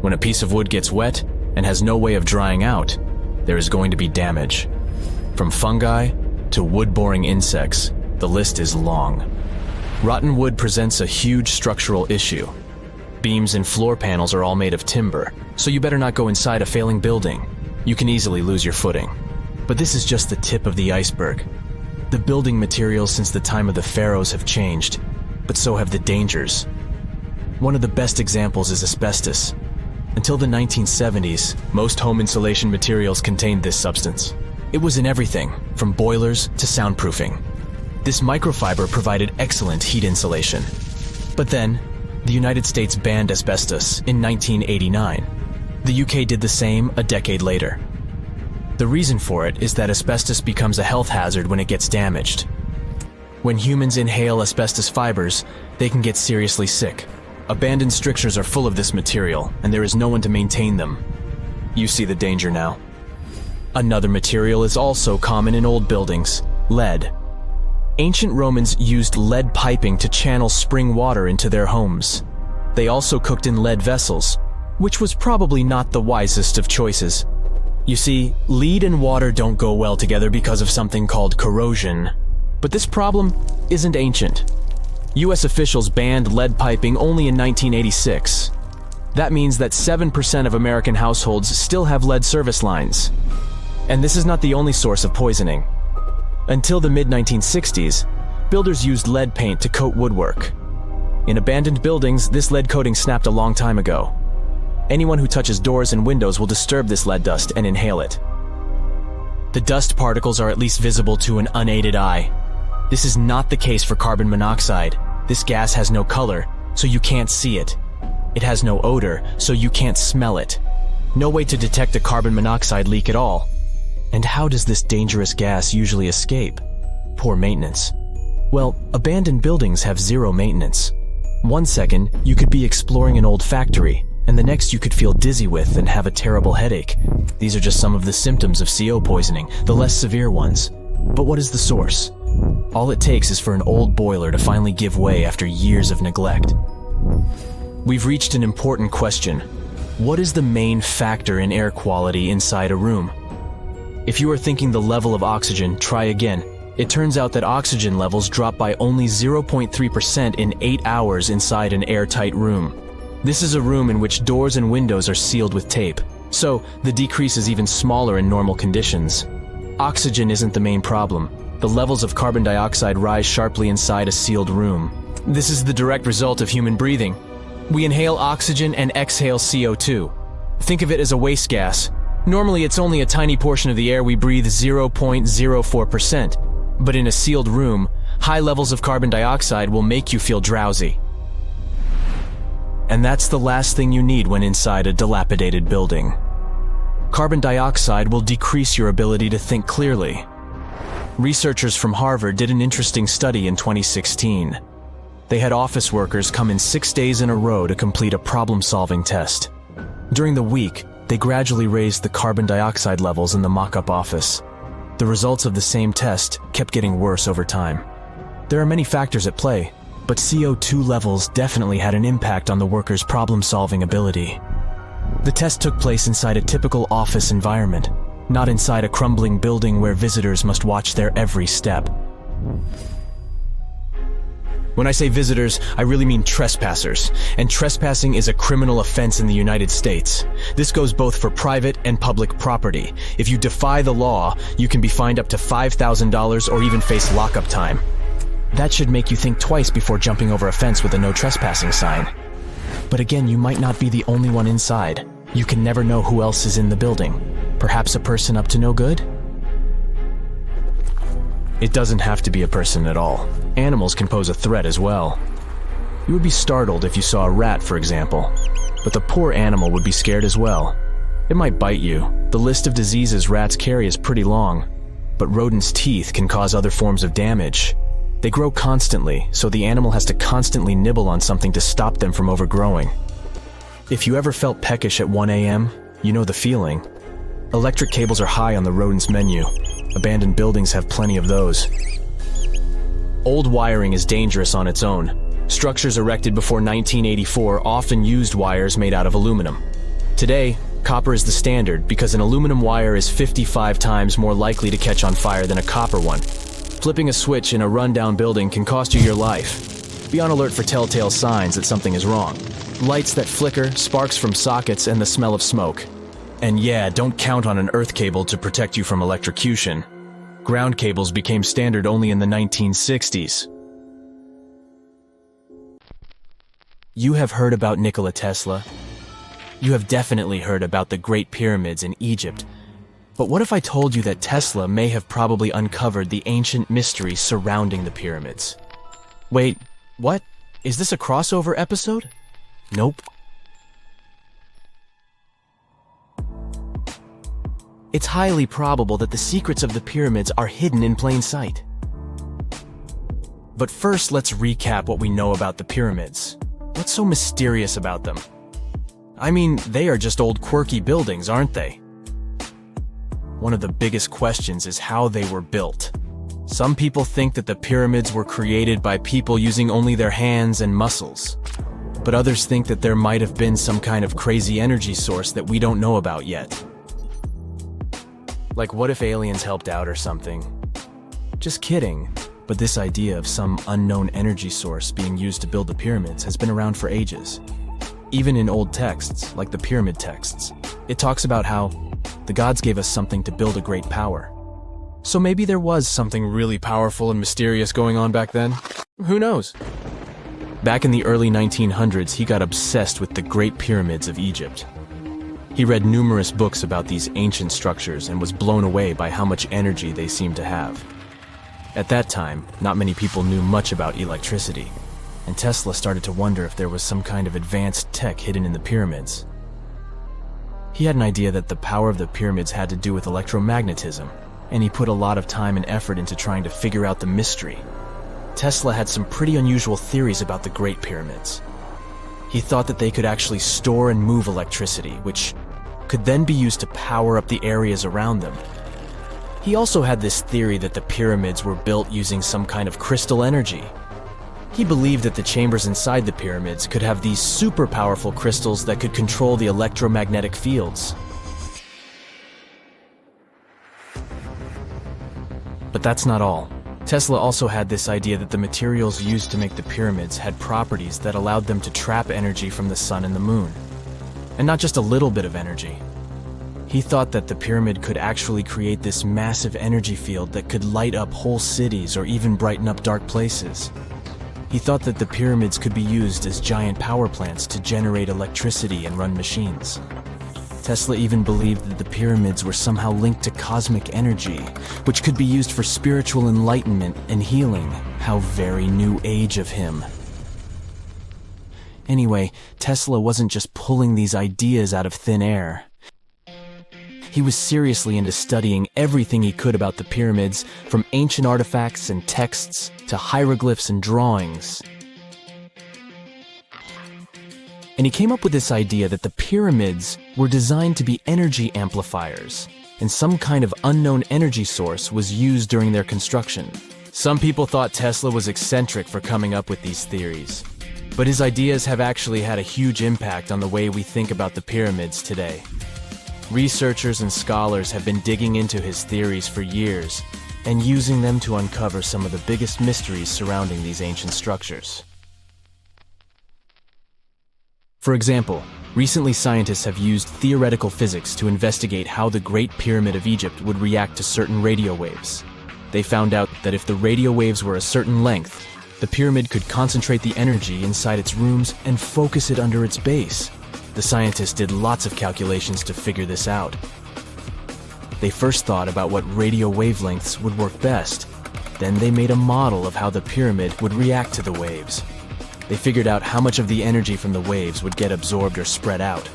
When a piece of wood gets wet and has no way of drying out, there is going to be damage. From fungi to wood-boring insects, the list is long. Rotten wood presents a huge structural issue. Beams and floor panels are all made of timber, so you better not go inside a failing building. You can easily lose your footing. But this is just the tip of the iceberg. The building materials since the time of the Pharaohs have changed, but so have the dangers. One of the best examples is asbestos. Until the 1970s, most home insulation materials contained this substance. It was in everything, from boilers to soundproofing. This microfiber provided excellent heat insulation. But then, the United States banned asbestos in 1989. The UK did the same a decade later. The reason for it is that asbestos becomes a health hazard when it gets damaged. When humans inhale asbestos fibers, they can get seriously sick. Abandoned structures are full of this material, and there is no one to maintain them. You see the danger now. Another material is also common in old buildings: lead. Ancient Romans used lead piping to channel spring water into their homes. They also cooked in lead vessels, which was probably not the wisest of choices. You see, lead and water don't go well together because of something called corrosion. But this problem isn't ancient. US officials banned lead piping only in 1986. That means that 7% of American households still have lead service lines. And this is not the only source of poisoning. Until the mid-1960s, builders used lead paint to coat woodwork. In abandoned buildings, this lead coating snapped a long time ago. Anyone who touches doors and windows will disturb this lead dust and inhale it. The dust particles are at least visible to an unaided eye. This is not the case for carbon monoxide. This gas has no color, so you can't see it. It has no odor, so you can't smell it. No way to detect a carbon monoxide leak at all. And how does this dangerous gas usually escape? Poor maintenance. Well, abandoned buildings have zero maintenance. 1 second, you could be exploring an old factory, and the next you could feel dizzy with and have a terrible headache. These are just some of the symptoms of CO poisoning, the less severe ones. But what is the source? All it takes is for an old boiler to finally give way after years of neglect. We've reached an important question. What is the main factor in air quality inside a room? If you are thinking the level of oxygen, try again. It turns out that oxygen levels drop by only 0.3% in 8 hours inside an airtight room. This is a room in which doors and windows are sealed with tape, so the decrease is even smaller in normal conditions. Oxygen isn't the main problem. The levels of carbon dioxide rise sharply inside a sealed room. This is the direct result of human breathing. We inhale oxygen and exhale CO2. Think of it as a waste gas. Normally, it's only a tiny portion of the air we breathe, 0.04%. But in a sealed room, high levels of carbon dioxide will make you feel drowsy. And that's the last thing you need when inside a dilapidated building. Carbon dioxide will decrease your ability to think clearly. Researchers from Harvard did an interesting study in 2016. They had office workers come in 6 days in a row to complete a problem-solving test. During the week, they gradually raised the carbon dioxide levels in the mock-up office. The results of the same test kept getting worse over time. There are many factors at play, but CO2 levels definitely had an impact on the workers' problem-solving ability. The test took place inside a typical office environment, not inside a crumbling building where visitors must watch their every step. When I say visitors, I really mean trespassers, and trespassing is a criminal offense in the United States. This goes both for private and public property. If you defy the law, you can be fined up to $5,000 or even face lockup time. That should make you think twice before jumping over a fence with a no trespassing sign. But again, you might not be the only one inside. You can never know who else is in the building. Perhaps a person up to no good? It doesn't have to be a person at all. Animals can pose a threat as well. You would be startled if you saw a rat, for example. But the poor animal would be scared as well. It might bite you. The list of diseases rats carry is pretty long. But rodents' teeth can cause other forms of damage. They grow constantly, so the animal has to constantly nibble on something to stop them from overgrowing. If you ever felt peckish at 1 a.m., you know the feeling. Electric cables are high on the rodents' menu. Abandoned buildings have plenty of those. Old wiring is dangerous on its own. Structures erected before 1984 often used wires made out of aluminum. Today, copper is the standard because an aluminum wire is 55 times more likely to catch on fire than a copper one. Flipping a switch in a rundown building can cost you your life. Be on alert for telltale signs that something is wrong. Lights that flicker, sparks from sockets, and the smell of smoke. And yeah, don't count on an earth cable to protect you from electrocution. Ground cables became standard only in the 1960s. You have heard about Nikola Tesla. You have definitely heard about the Great Pyramids in Egypt. But what if I told you that Tesla may have probably uncovered the ancient mystery surrounding the pyramids? Wait, what? Is this a crossover episode? Nope. It's highly probable that the secrets of the pyramids are hidden in plain sight. But first, let's recap what we know about the pyramids. What's so mysterious about them? I mean, they are just old quirky buildings, aren't they? One of the biggest questions is how they were built. Some people think that the pyramids were created by people using only their hands and muscles. But others think that there might have been some kind of crazy energy source that we don't know about yet. Like, what if aliens helped out or something? Just kidding, but this idea of some unknown energy source being used to build the pyramids has been around for ages. Even in old texts, like the pyramid texts, it talks about how the gods gave us something to build a great power. So maybe there was something really powerful and mysterious going on back then? Who knows? Back in the early 1900s, he got obsessed with the Great Pyramids of Egypt. He read numerous books about these ancient structures and was blown away by how much energy they seemed to have. At that time, not many people knew much about electricity, and Tesla started to wonder if there was some kind of advanced tech hidden in the pyramids. He had an idea that the power of the pyramids had to do with electromagnetism, and he put a lot of time and effort into trying to figure out the mystery. Tesla had some pretty unusual theories about the Great Pyramids. He thought that they could actually store and move electricity, which could then be used to power up the areas around them. He also had this theory that the pyramids were built using some kind of crystal energy. He believed that the chambers inside the pyramids could have these super powerful crystals that could control the electromagnetic fields. But that's not all. Tesla also had this idea that the materials used to make the pyramids had properties that allowed them to trap energy from the sun and the moon. And not just a little bit of energy. He thought that the pyramid could actually create this massive energy field that could light up whole cities or even brighten up dark places. He thought that the pyramids could be used as giant power plants to generate electricity and run machines. Tesla even believed that the pyramids were somehow linked to cosmic energy, which could be used for spiritual enlightenment and healing. How very new age of him. Anyway, Tesla wasn't just pulling these ideas out of thin air. He was seriously into studying everything he could about the pyramids, from ancient artifacts and texts to hieroglyphs and drawings. And he came up with this idea that the pyramids were designed to be energy amplifiers, and some kind of unknown energy source was used during their construction. Some people thought Tesla was eccentric for coming up with these theories, but his ideas have actually had a huge impact on the way we think about the pyramids today. Researchers and scholars have been digging into his theories for years and using them to uncover some of the biggest mysteries surrounding these ancient structures. For example, recently scientists have used theoretical physics to investigate how the Great Pyramid of Egypt would react to certain radio waves. They found out that if the radio waves were a certain length, the pyramid could concentrate the energy inside its rooms and focus it under its base. The scientists did lots of calculations to figure this out. They first thought about what radio wavelengths would work best. Then they made a model of how the pyramid would react to the waves. They figured out how much of the energy from the waves would get absorbed or spread out.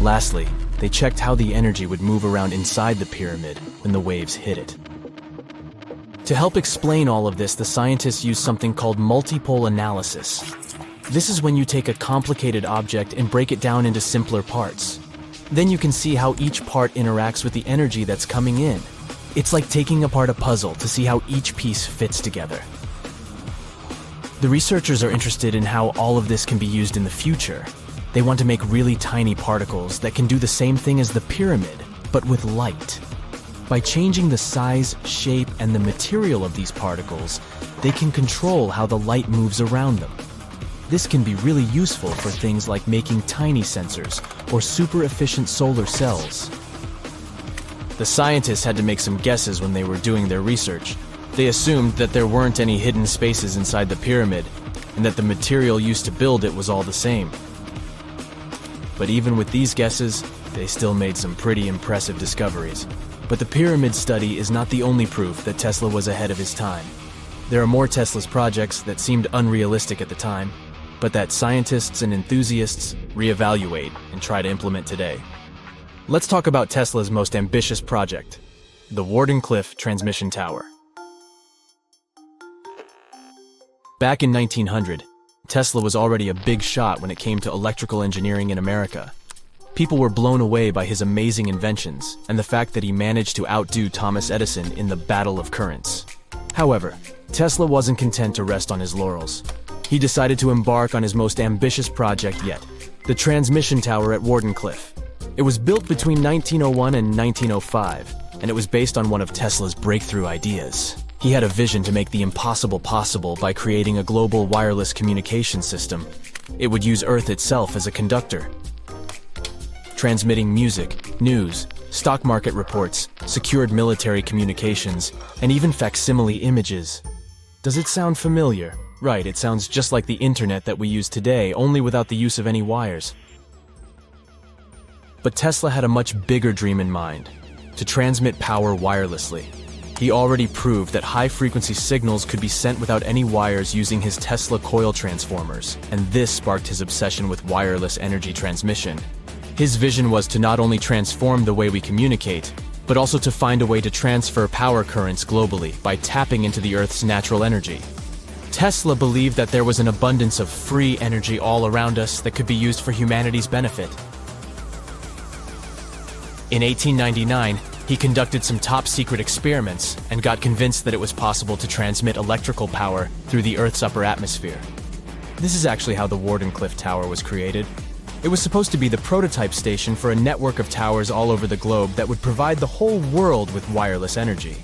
Lastly, they checked how the energy would move around inside the pyramid when the waves hit it. To help explain all of this, the scientists used something called multipole analysis. This is when you take a complicated object and break it down into simpler parts. Then you can see how each part interacts with the energy that's coming in. It's like taking apart a puzzle to see how each piece fits together. The researchers are interested in how all of this can be used in the future. They want to make really tiny particles that can do the same thing as the pyramid, but with light. By changing the size, shape, and the material of these particles, they can control how the light moves around them. This can be really useful for things like making tiny sensors or super efficient solar cells. The scientists had to make some guesses when they were doing their research. They assumed that there weren't any hidden spaces inside the pyramid, and that the material used to build it was all the same. But even with these guesses, they still made some pretty impressive discoveries. But the pyramid study is not the only proof that Tesla was ahead of his time. There are more Tesla's projects that seemed unrealistic at the time, but that scientists and enthusiasts reevaluate and try to implement today. Let's talk about Tesla's most ambitious project, the Wardenclyffe Transmission Tower. Back in 1900, Tesla was already a big shot when it came to electrical engineering in America. People were blown away by his amazing inventions and the fact that he managed to outdo Thomas Edison in the battle of currents. However, Tesla wasn't content to rest on his laurels. He decided to embark on his most ambitious project yet, the transmission tower at Wardenclyffe. It was built between 1901 and 1905, and it was based on one of Tesla's breakthrough ideas. He had a vision to make the impossible possible by creating a global wireless communication system. It would use Earth itself as a conductor, transmitting music, news, stock market reports, secured military communications, and even facsimile images. Does it sound familiar? Right, it sounds just like the internet that we use today, only without the use of any wires. But Tesla had a much bigger dream in mind, to transmit power wirelessly. He already proved that high-frequency signals could be sent without any wires using his Tesla coil transformers, and this sparked his obsession with wireless energy transmission. His vision was to not only transform the way we communicate, but also to find a way to transfer power currents globally by tapping into the Earth's natural energy. Tesla believed that there was an abundance of free energy all around us that could be used for humanity's benefit. In 1899, he conducted some top-secret experiments and got convinced that it was possible to transmit electrical power through the Earth's upper atmosphere. This is actually how the Wardenclyffe Tower was created. It was supposed to be the prototype station for a network of towers all over the globe that would provide the whole world with wireless energy.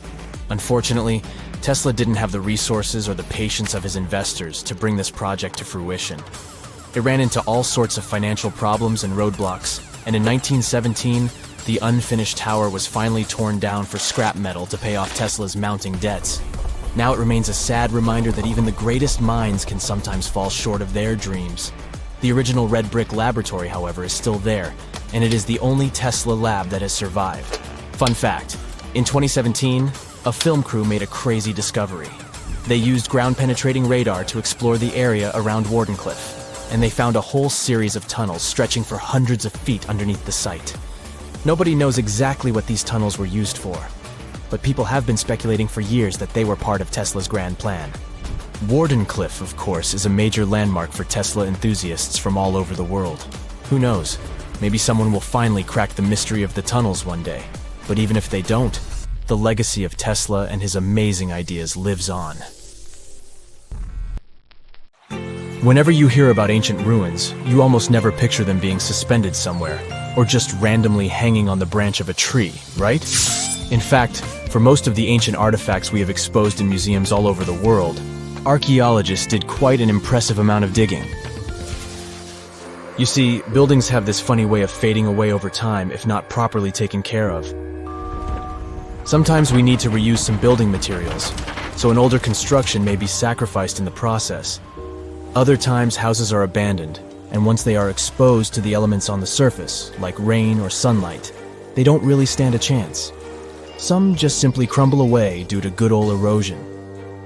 Unfortunately, Tesla didn't have the resources or the patience of his investors to bring this project to fruition. It ran into all sorts of financial problems and roadblocks, and in 1917, the unfinished tower was finally torn down for scrap metal to pay off Tesla's mounting debts. Now it remains a sad reminder that even the greatest minds can sometimes fall short of their dreams. The original red brick laboratory, however, is still there, and it is the only Tesla lab that has survived. Fun fact, in 2017, a film crew made a crazy discovery. They used ground-penetrating radar to explore the area around Wardenclyffe, and they found a whole series of tunnels stretching for hundreds of feet underneath the site. Nobody knows exactly what these tunnels were used for, but people have been speculating for years that they were part of Tesla's grand plan. Wardenclyffe, of course, is a major landmark for Tesla enthusiasts from all over the world. Who knows? Maybe someone will finally crack the mystery of the tunnels one day. But even if they don't, the legacy of Tesla and his amazing ideas lives on. Whenever you hear about ancient ruins, you almost never picture them being suspended somewhere, or just randomly hanging on the branch of a tree, right? In fact, for most of the ancient artifacts we have exposed in museums all over the world, archaeologists did quite an impressive amount of digging. You see, buildings have this funny way of fading away over time if not properly taken care of. Sometimes we need to reuse some building materials, so an older construction may be sacrificed in the process. Other times, houses are abandoned, and once they are exposed to the elements on the surface, like rain or sunlight, they don't really stand a chance. Some just simply crumble away due to good old erosion.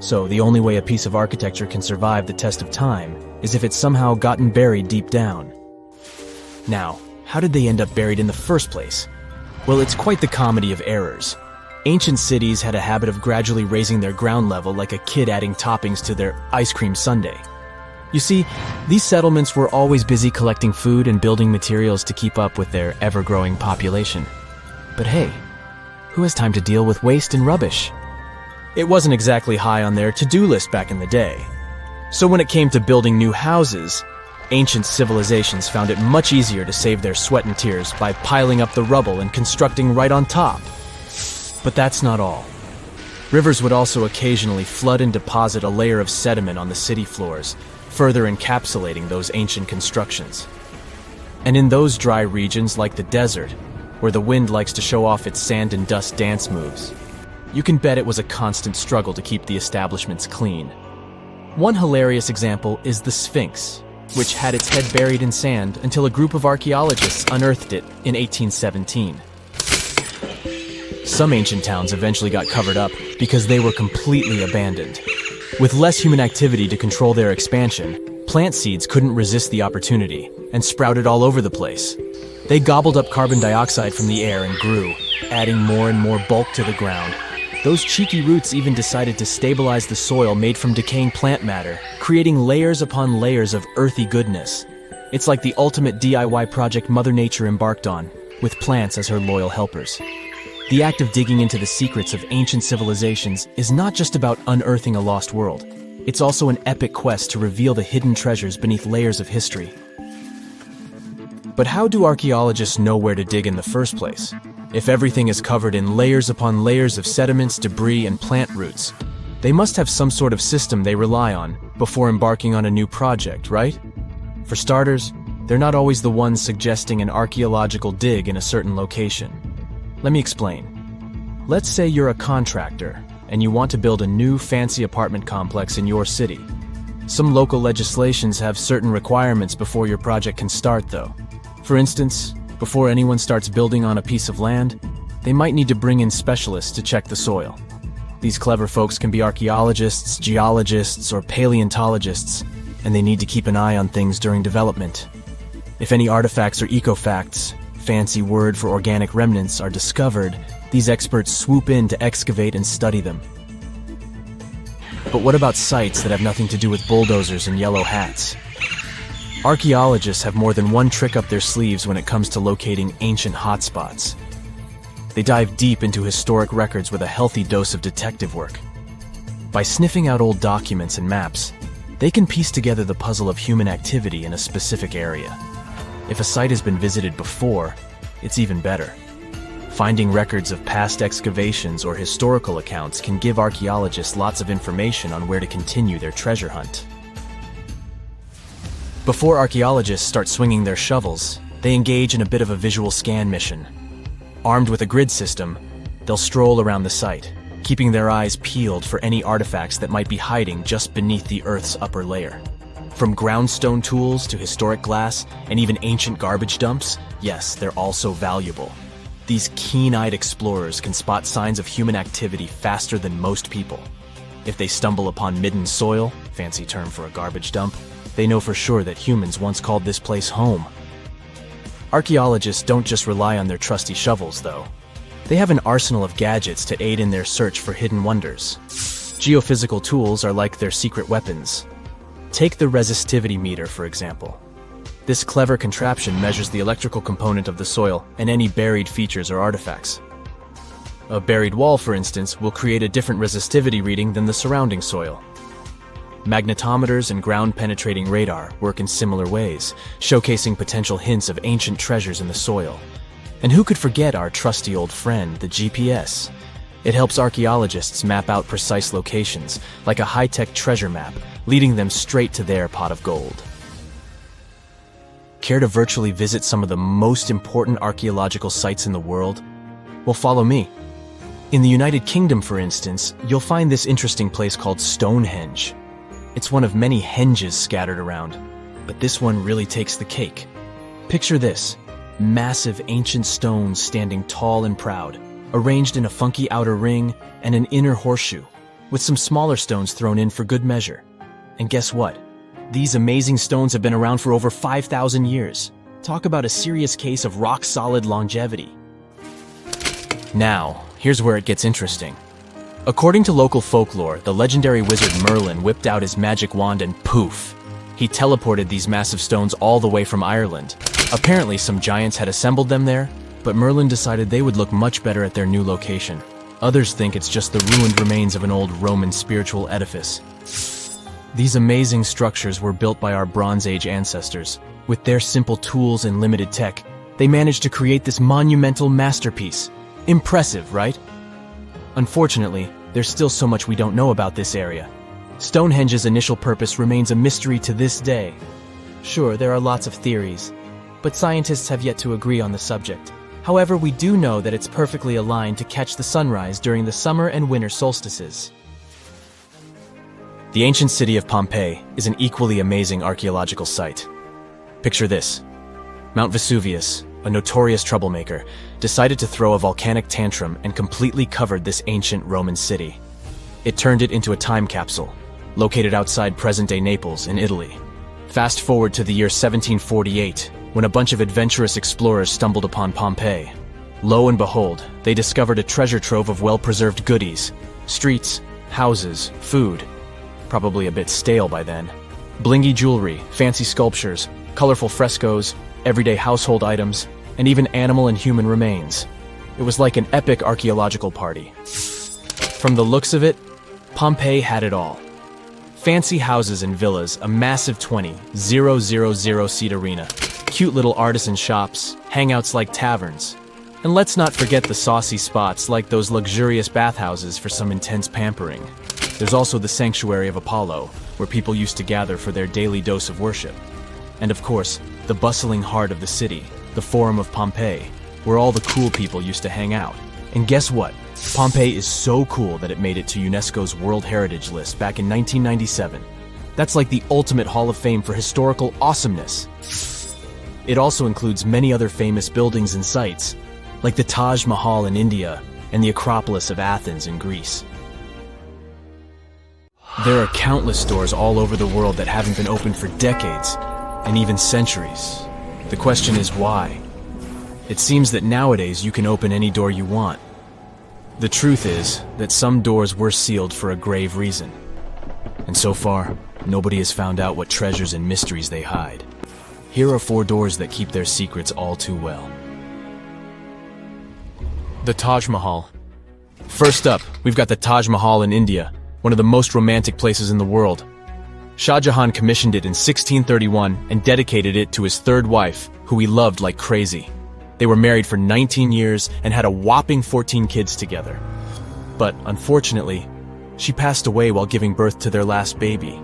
So the only way a piece of architecture can survive the test of time is if it's somehow gotten buried deep down. Now, how did they end up buried in the first place? Well, it's quite the comedy of errors. Ancient cities had a habit of gradually raising their ground level like a kid adding toppings to their ice cream sundae. You see, these settlements were always busy collecting food and building materials to keep up with their ever-growing population. But hey, who has time to deal with waste and rubbish? It wasn't exactly high on their to-do list back in the day. So when it came to building new houses, ancient civilizations found it much easier to save their sweat and tears by piling up the rubble and constructing right on top. But that's not all. Rivers would also occasionally flood and deposit a layer of sediment on the city floors, further encapsulating those ancient constructions. And in those dry regions like the desert, where the wind likes to show off its sand and dust dance moves, you can bet it was a constant struggle to keep the establishments clean. One hilarious example is the Sphinx, which had its head buried in sand until a group of archaeologists unearthed it in 1817. Some ancient towns eventually got covered up because they were completely abandoned. With less human activity to control their expansion, plant seeds couldn't resist the opportunity and sprouted all over the place. They gobbled up carbon dioxide from the air and grew, adding more and more bulk to the ground. Those cheeky roots even decided to stabilize the soil made from decaying plant matter, creating layers upon layers of earthy goodness. It's like the ultimate DIY project Mother Nature embarked on, with plants as her loyal helpers. The act of digging into the secrets of ancient civilizations is not just about unearthing a lost world. It's also an epic quest to reveal the hidden treasures beneath layers of history. But how do archaeologists know where to dig in the first place? If everything is covered in layers upon layers of sediments, debris, and plant roots, they must have some sort of system they rely on before embarking on a new project, right? For starters, they're not always the ones suggesting an archaeological dig in a certain location. Let me explain. Let's say you're a contractor and you want to build a new fancy apartment complex in your city. Some local legislations have certain requirements before your project can start, though. For instance, before anyone starts building on a piece of land, they might need to bring in specialists to check the soil. These clever folks can be archaeologists, geologists, or paleontologists, and they need to keep an eye on things during development. If any artifacts or ecofacts, fancy word for organic remnants, are discovered, these experts swoop in to excavate and study them. But what about sites that have nothing to do with bulldozers and yellow hats? Archaeologists have more than one trick up their sleeves when it comes to locating ancient hotspots. They dive deep into historic records with a healthy dose of detective work. By sniffing out old documents and maps, they can piece together the puzzle of human activity in a specific area. If a site has been visited before, it's even better. Finding records of past excavations or historical accounts can give archaeologists lots of information on where to continue their treasure hunt. Before archaeologists start swinging their shovels, they engage in a bit of a visual scan mission. Armed with a grid system, they'll stroll around the site, keeping their eyes peeled for any artifacts that might be hiding just beneath the Earth's upper layer. From groundstone tools to historic glass and even ancient garbage dumps, yes, they're also valuable. These keen-eyed explorers can spot signs of human activity faster than most people. If they stumble upon midden soil, fancy term for a garbage dump, they know for sure that humans once called this place home. Archaeologists don't just rely on their trusty shovels, though. They have an arsenal of gadgets to aid in their search for hidden wonders. Geophysical tools are like their secret weapons. Take the resistivity meter, for example. This clever contraption measures the electrical component of the soil and any buried features or artifacts. A buried wall, for instance, will create a different resistivity reading than the surrounding soil. Magnetometers and ground-penetrating radar work in similar ways, showcasing potential hints of ancient treasures in the soil. And who could forget our trusty old friend, the GPS? It helps archaeologists map out precise locations, like a high-tech treasure map, leading them straight to their pot of gold. Care to virtually visit some of the most important archaeological sites in the world? Well, follow me. In the United Kingdom, for instance, you'll find this interesting place called Stonehenge. It's one of many henges scattered around, but this one really takes the cake. Picture this: massive ancient stones standing tall and proud, arranged in a funky outer ring and an inner horseshoe, with some smaller stones thrown in for good measure. And guess what? These amazing stones have been around for over 5,000 years. Talk about a serious case of rock-solid longevity. Now, here's where it gets interesting. According to local folklore, the legendary wizard Merlin whipped out his magic wand and poof! He teleported these massive stones all the way from Ireland. Apparently, some giants had assembled them there, but Merlin decided they would look much better at their new location. Others think it's just the ruined remains of an old Roman spiritual edifice. These amazing structures were built by our Bronze Age ancestors. With their simple tools and limited tech, they managed to create this monumental masterpiece. Impressive, right? Unfortunately, there's still so much we don't know about this area. Stonehenge's initial purpose remains a mystery to this day. Sure, there are lots of theories, but scientists have yet to agree on the subject. However, we do know that it's perfectly aligned to catch the sunrise during the summer and winter solstices. The ancient city of Pompeii is an equally amazing archaeological site. Picture this: Mount Vesuvius, a notorious troublemaker, decided to throw a volcanic tantrum and completely covered this ancient Roman city. It turned it into a time capsule, located outside present-day Naples in Italy. Fast forward to the year 1748, when a bunch of adventurous explorers stumbled upon Pompeii. Lo and behold, they discovered a treasure trove of well-preserved goodies: streets, houses, food. Probably a bit stale by then. Blingy jewelry, fancy sculptures, colorful frescoes, everyday household items, and even animal and human remains. It was like an epic archaeological party. From the looks of it, Pompeii had it all. Fancy houses and villas, a massive 20,000-seat arena, cute little artisan shops, hangouts like taverns. And let's not forget the saucy spots like those luxurious bathhouses for some intense pampering. There's also the Sanctuary of Apollo, where people used to gather for their daily dose of worship. And of course, the bustling heart of the city, the Forum of Pompeii, where all the cool people used to hang out. And guess what? Pompeii is so cool that it made it to UNESCO's World Heritage List back in 1997. That's like the ultimate Hall of Fame for historical awesomeness. It also includes many other famous buildings and sites, like the Taj Mahal in India and the Acropolis of Athens in Greece. There are countless doors all over the world that haven't been opened for decades, and even centuries. The question is why? It seems that nowadays you can open any door you want. The truth is that some doors were sealed for a grave reason. And so far, nobody has found out what treasures and mysteries they hide. Here are 4 doors that keep their secrets all too well. The Taj Mahal. First up, we've got the Taj Mahal in India, one of the most romantic places in the world. Shah Jahan commissioned it in 1631 and dedicated it to his third wife, who he loved like crazy. They were married for 19 years and had a whopping 14 kids together. But unfortunately, she passed away while giving birth to their last baby.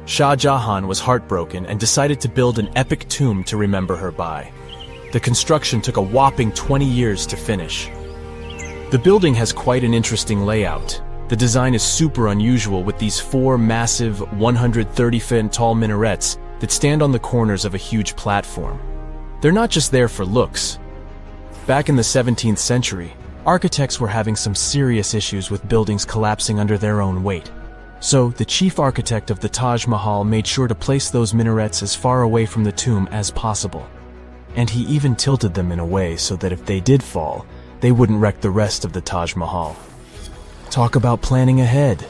Shah Jahan was heartbroken and decided to build an epic tomb to remember her by. The construction took a whopping 20 years to finish. The building has quite an interesting layout. The design is super unusual with these 4 massive 130-foot tall minarets that stand on the corners of a huge platform. They're not just there for looks. Back in the 17th century, architects were having some serious issues with buildings collapsing under their own weight. So, the chief architect of the Taj Mahal made sure to place those minarets as far away from the tomb as possible. And he even tilted them in a way so that if they did fall, they wouldn't wreck the rest of the Taj Mahal. Talk about planning ahead.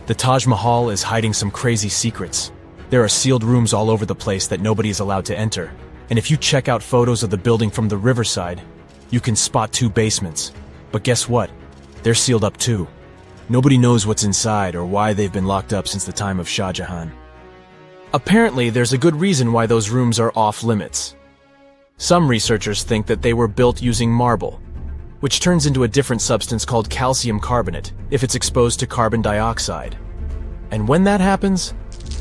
The Taj Mahal is hiding some crazy secrets. There are sealed rooms all over the place that nobody is allowed to enter. And if you check out photos of the building from the riverside, you can spot 2 basements. But guess what? They're sealed up too. Nobody knows what's inside or why they've been locked up since the time of Shah Jahan. Apparently, there's a good reason why those rooms are off limits. Some researchers think that they were built using marble, which turns into a different substance called calcium carbonate if it's exposed to carbon dioxide. And when that happens,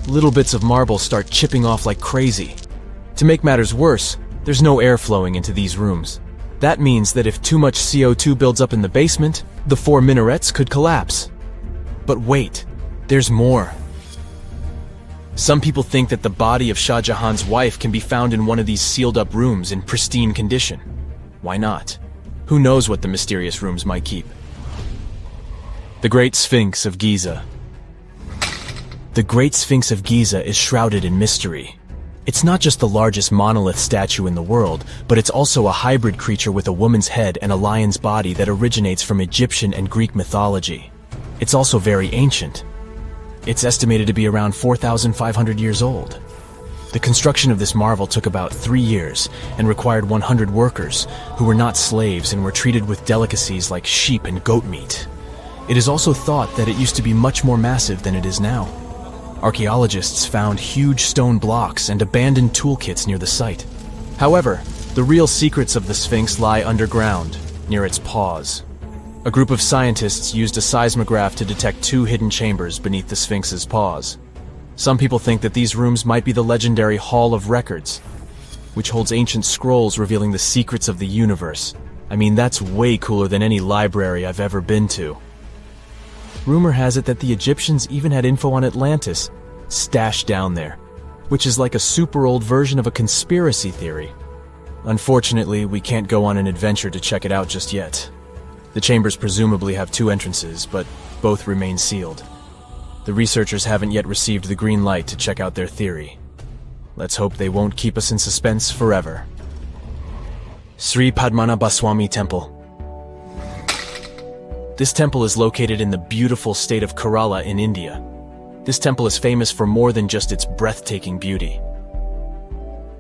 little bits of marble start chipping off like crazy. To make matters worse, there's no air flowing into these rooms. That means that if too much CO2 builds up in the basement, the 4 minarets could collapse. But wait, there's more. Some people think that the body of Shah Jahan's wife can be found in one of these sealed-up rooms in pristine condition. Why not? Who knows what the mysterious rooms might keep? The Great Sphinx of Giza. The Great Sphinx of Giza is shrouded in mystery. It's not just the largest monolith statue in the world, but it's also a hybrid creature with a woman's head and a lion's body that originates from Egyptian and Greek mythology. It's also very ancient. It's estimated to be around 4,500 years old. The construction of this marvel took about 3 years and required 100 workers who were not slaves and were treated with delicacies like sheep and goat meat. It is also thought that it used to be much more massive than it is now. Archaeologists found huge stone blocks and abandoned toolkits near the site. However, the real secrets of the Sphinx lie underground, near its paws. A group of scientists used a seismograph to detect 2 hidden chambers beneath the Sphinx's paws. Some people think that these rooms might be the legendary Hall of Records, which holds ancient scrolls revealing the secrets of the universe. I mean, that's way cooler than any library I've ever been to. Rumor has it that the Egyptians even had info on Atlantis stashed down there, which is like a super old version of a conspiracy theory. Unfortunately, we can't go on an adventure to check it out just yet. The chambers presumably have 2 entrances, but both remain sealed. The researchers haven't yet received the green light to check out their theory. Let's hope they won't keep us in suspense forever. Sri Padmanabhaswamy Temple. This temple is located in the beautiful state of Kerala in India. This temple is famous for more than just its breathtaking beauty.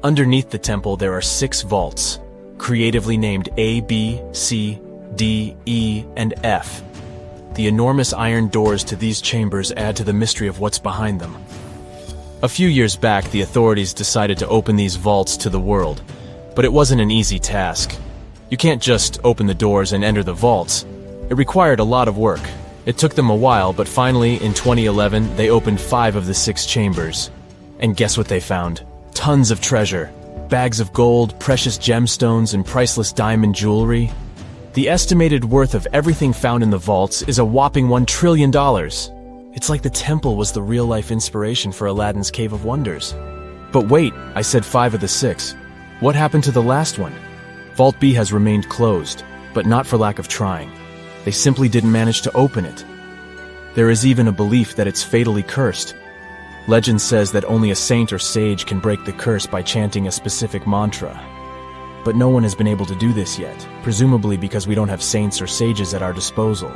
Underneath the temple there are 6 vaults, creatively named A, B, C, D, E, and F. The enormous iron doors to these chambers add to the mystery of what's behind them. A few years back, the authorities decided to open these vaults to the world, but it wasn't an easy task. You can't just open the doors and enter the vaults. It required a lot of work. It took them a while, but finally, in 2011, they opened 5 of the 6 chambers. And guess what they found? Tons of treasure. Bags of gold, precious gemstones, and priceless diamond jewelry. The estimated worth of everything found in the vaults is a whopping $1 trillion. It's like the temple was the real-life inspiration for Aladdin's Cave of Wonders. But wait, I said 5 of the 6. What happened to the last one? Vault B has remained closed, but not for lack of trying. They simply didn't manage to open it. There is even a belief that it's fatally cursed. Legend says that only a saint or sage can break the curse by chanting a specific mantra. But no one has been able to do this yet, presumably because we don't have saints or sages at our disposal.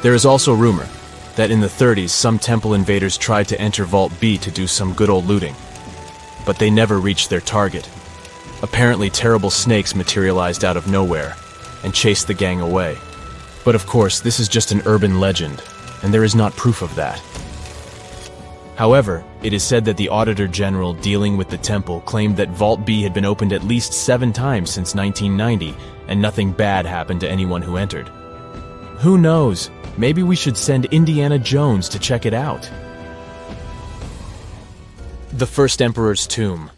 There is also rumor that in the 30s some temple invaders tried to enter Vault B to do some good old looting. But they never reached their target. Apparently terrible snakes materialized out of nowhere and chased the gang away. But of course, this is just an urban legend, and there is not proof of that. However, It is said that the Auditor General dealing with the temple claimed that Vault B had been opened at least 7 times since 1990, and nothing bad happened to anyone who entered. Who knows? Maybe we should send Indiana Jones to check it out. The First Emperor's Tomb.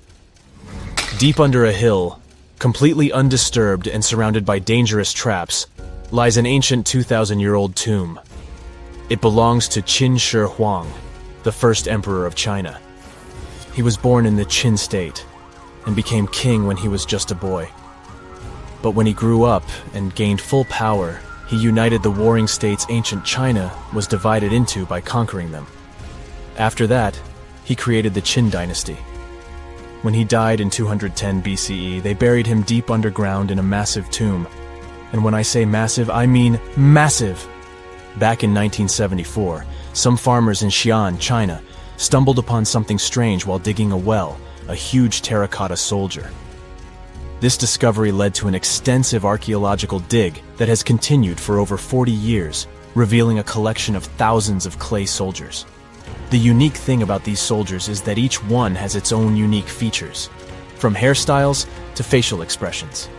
Deep under a hill, completely undisturbed and surrounded by dangerous traps, lies an ancient 2,000-year-old tomb. It belongs to Qin Shi Huang, the first emperor of China. He was born in the Qin state and became king when he was just a boy. But when he grew up and gained full power, he united the warring states ancient China was divided into by conquering them. After that, he created the Qin dynasty. When he died in 210 BCE, they buried him deep underground in a massive tomb. And when I say massive, I mean massive! Back in 1974, some farmers in Xi'an, China, stumbled upon something strange while digging a well, a huge terracotta soldier. This discovery led to an extensive archaeological dig that has continued for over 40 years, revealing a collection of thousands of clay soldiers. The unique thing about these soldiers is that each one has its own unique features, from hairstyles to facial expressions.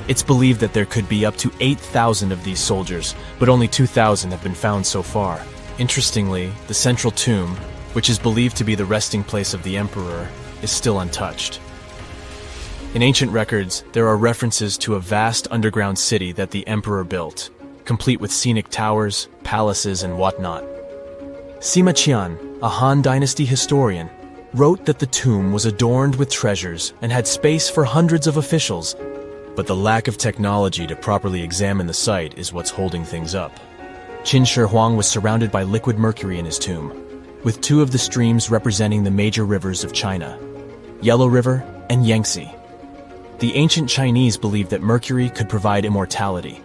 It's believed that there could be up to 8,000 of these soldiers, but only 2,000 have been found so far. Interestingly, the central tomb, which is believed to be the resting place of the emperor, is still untouched. In ancient records, there are references to a vast underground city that the emperor built, complete with scenic towers, palaces, and whatnot. Sima Qian, a Han Dynasty historian, wrote that the tomb was adorned with treasures and had space for hundreds of officials, but the lack of technology to properly examine the site is what's holding things up. Qin Shi Huang was surrounded by liquid mercury in his tomb, with 2 of the streams representing the major rivers of China, Yellow River and Yangtze. The ancient Chinese believed that mercury could provide immortality,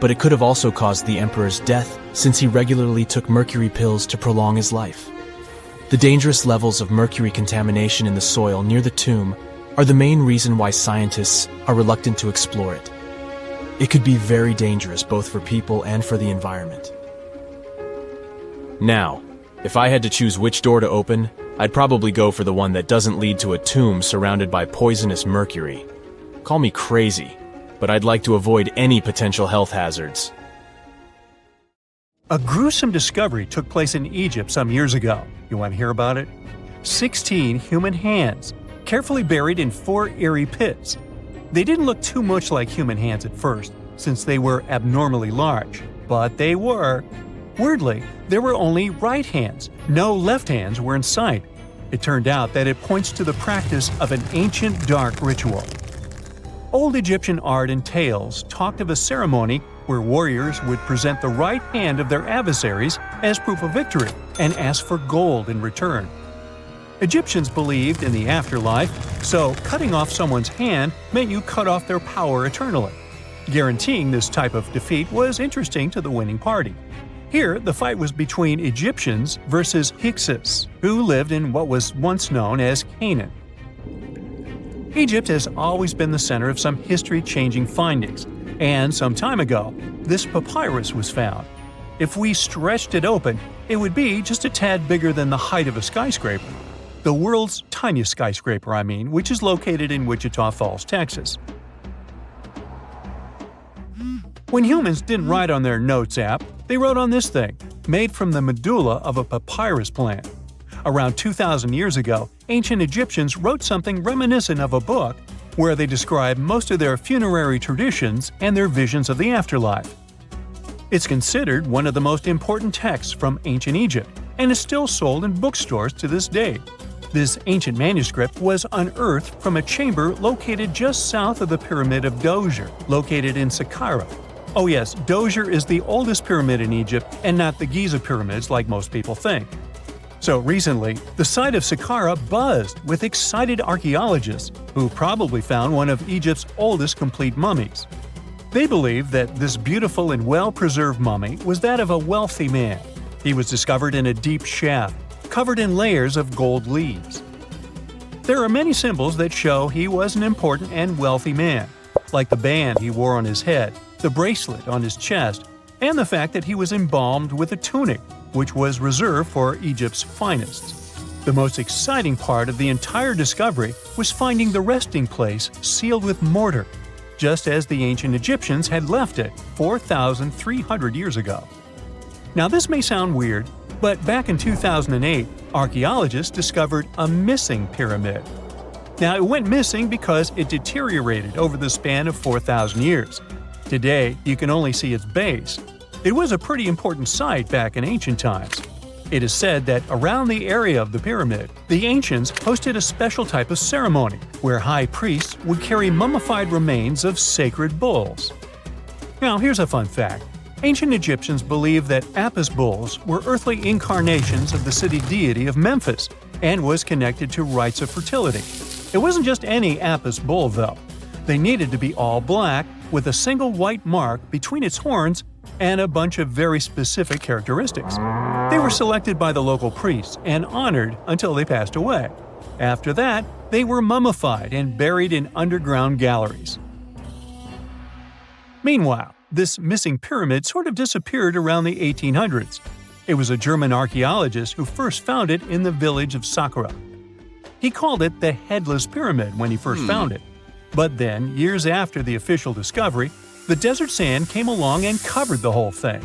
but it could have also caused the emperor's death since he regularly took mercury pills to prolong his life. The dangerous levels of mercury contamination in the soil near the tomb are the main reason why scientists are reluctant to explore it. It could be very dangerous both for people and for the environment. Now, if I had to choose which door to open, I'd probably go for the one that doesn't lead to a tomb surrounded by poisonous mercury. Call me crazy, but I'd like to avoid any potential health hazards. A gruesome discovery took place in Egypt some years ago. You want to hear about it? 16 human hands, carefully buried in 4 eerie pits. They didn't look too much like human hands at first, since they were abnormally large, but they were. Weirdly, there were only right hands. No left hands were in sight. It turned out that it points to the practice of an ancient dark ritual. Old Egyptian art and tales talked of a ceremony where warriors would present the right hand of their adversaries as proof of victory and ask for gold in return. Egyptians believed in the afterlife, so cutting off someone's hand meant you cut off their power eternally. Guaranteeing this type of defeat was interesting to the winning party. Here, the fight was between Egyptians versus Hyksos, who lived in what was once known as Canaan. Egypt has always been the center of some history-changing findings, and some time ago, this papyrus was found. If we stretched it open, it would be just a tad bigger than the height of a skyscraper. The world's tiniest skyscraper, which is located in Wichita Falls, Texas. When humans didn't write on their notes app, they wrote on this thing, made from the medulla of a papyrus plant. Around 2,000 years ago, ancient Egyptians wrote something reminiscent of a book where they describe most of their funerary traditions and their visions of the afterlife. It's considered one of the most important texts from ancient Egypt and is still sold in bookstores to this day. This ancient manuscript was unearthed from a chamber located just south of the Pyramid of Djoser, located in Saqqara. Oh yes, Djoser is the oldest pyramid in Egypt and not the Giza pyramids like most people think. So recently, the site of Saqqara buzzed with excited archaeologists who probably found one of Egypt's oldest complete mummies. They believe that this beautiful and well-preserved mummy was that of a wealthy man. He was discovered in a deep shaft, covered in layers of gold leaves. There are many symbols that show he was an important and wealthy man, like the band he wore on his head, the bracelet on his chest, and the fact that he was embalmed with a tunic, which was reserved for Egypt's finest. The most exciting part of the entire discovery was finding the resting place sealed with mortar, just as the ancient Egyptians had left it 4,300 years ago. Now this may sound weird, but back in 2008, archaeologists discovered a missing pyramid. Now it went missing because it deteriorated over the span of 4,000 years. Today, you can only see its base. It was a pretty important site back in ancient times. It is said that around the area of the pyramid, the ancients hosted a special type of ceremony where high priests would carry mummified remains of sacred bulls. Now here's a fun fact. Ancient Egyptians believed that Apis bulls were earthly incarnations of the city deity of Memphis and was connected to rites of fertility. It wasn't just any Apis bull, though. They needed to be all black, with a single white mark between its horns and a bunch of very specific characteristics. They were selected by the local priests and honored until they passed away. After that, they were mummified and buried in underground galleries. Meanwhile, this missing pyramid sort of disappeared around the 1800s. It was a German archaeologist who first found it in the village of Saqqara. He called it the Headless Pyramid when he first found it. But then, years after the official discovery, the desert sand came along and covered the whole thing.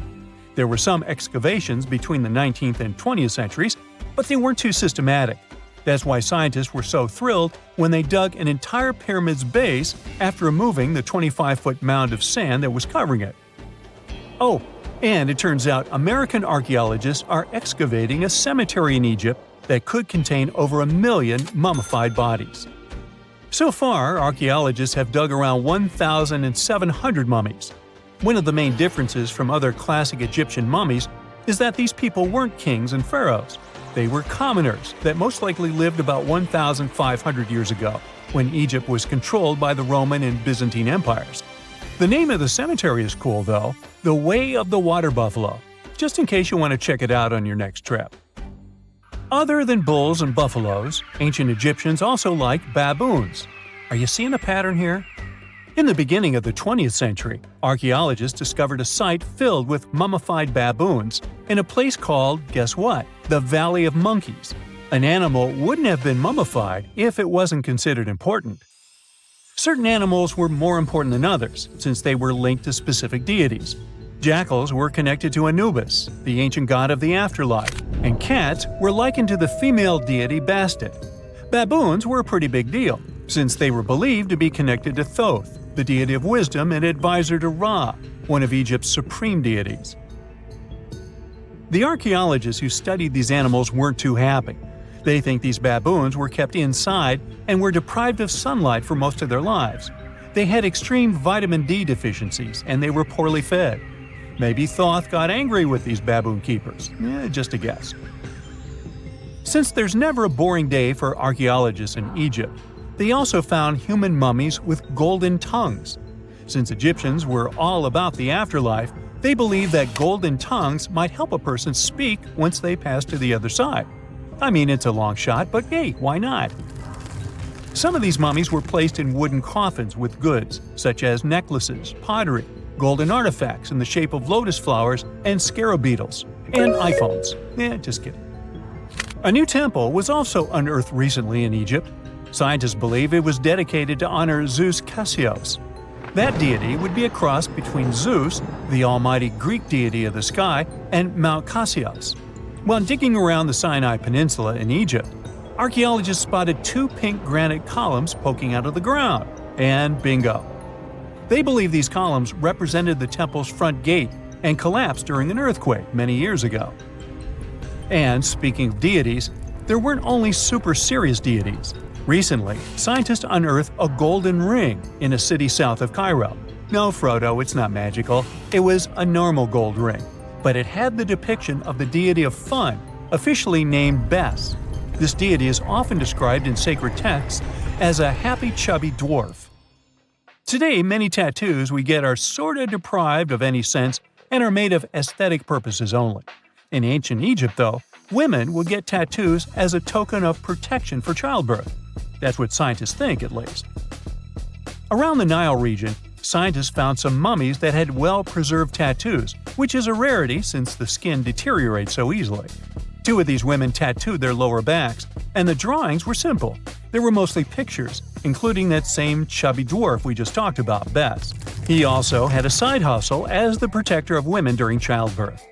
There were some excavations between the 19th and 20th centuries, but they weren't too systematic. That's why scientists were so thrilled when they dug an entire pyramid's base after removing the 25-foot mound of sand that was covering it. Oh, and it turns out American archaeologists are excavating a cemetery in Egypt that could contain over 1 million mummified bodies. So far, archaeologists have dug around 1,700 mummies. One of the main differences from other classic Egyptian mummies is that these people weren't kings and pharaohs. They were commoners that most likely lived about 1,500 years ago, when Egypt was controlled by the Roman and Byzantine empires. The name of the cemetery is cool, though, the Way of the Water Buffalo, just in case you want to check it out on your next trip. Other than bulls and buffaloes, ancient Egyptians also liked baboons. Are you seeing a pattern here? In the beginning of the 20th century, archaeologists discovered a site filled with mummified baboons in a place called, guess what? The Valley of Monkeys. An animal wouldn't have been mummified if it wasn't considered important. Certain animals were more important than others, since they were linked to specific deities. Jackals were connected to Anubis, the ancient god of the afterlife, and cats were likened to the female deity Bastet. Baboons were a pretty big deal, since they were believed to be connected to Thoth, the deity of wisdom and advisor to Ra, one of Egypt's supreme deities. The archaeologists who studied these animals weren't too happy. They think these baboons were kept inside and were deprived of sunlight for most of their lives. They had extreme vitamin D deficiencies and they were poorly fed. Maybe Thoth got angry with these baboon keepers. Just a guess. Since there's never a boring day for archaeologists in Egypt, they also found human mummies with golden tongues. Since Egyptians were all about the afterlife, they believed that golden tongues might help a person speak once they pass to the other side. I mean, it's a long shot, but hey, why not? Some of these mummies were placed in wooden coffins with goods, such as necklaces, pottery, golden artifacts in the shape of lotus flowers and scarab beetles, and iPhones. Just kidding. A new temple was also unearthed recently in Egypt. Scientists believe it was dedicated to honor Zeus Cassios. That deity would be a cross between Zeus, the almighty Greek deity of the sky, and Mount Cassios. While digging around the Sinai Peninsula in Egypt, archaeologists spotted 2 pink granite columns poking out of the ground, and bingo. They believe these columns represented the temple's front gate and collapsed during an earthquake many years ago. And speaking of deities, there weren't only super serious deities. Recently, scientists unearthed a golden ring in a city south of Cairo. No, Frodo, it's not magical. It was a normal gold ring, but it had the depiction of the deity of fun, officially named Bes. This deity is often described in sacred texts as a happy chubby dwarf. Today, many tattoos we get are sorta deprived of any sense and are made of aesthetic purposes only. In ancient Egypt, though, women would get tattoos as a token of protection for childbirth. That's what scientists think, at least. Around the Nile region, scientists found some mummies that had well-preserved tattoos, which is a rarity since the skin deteriorates so easily. Two of these women tattooed their lower backs, and the drawings were simple. They were mostly pictures, including that same chubby dwarf we just talked about, Bess. He also had a side hustle as the protector of women during childbirth.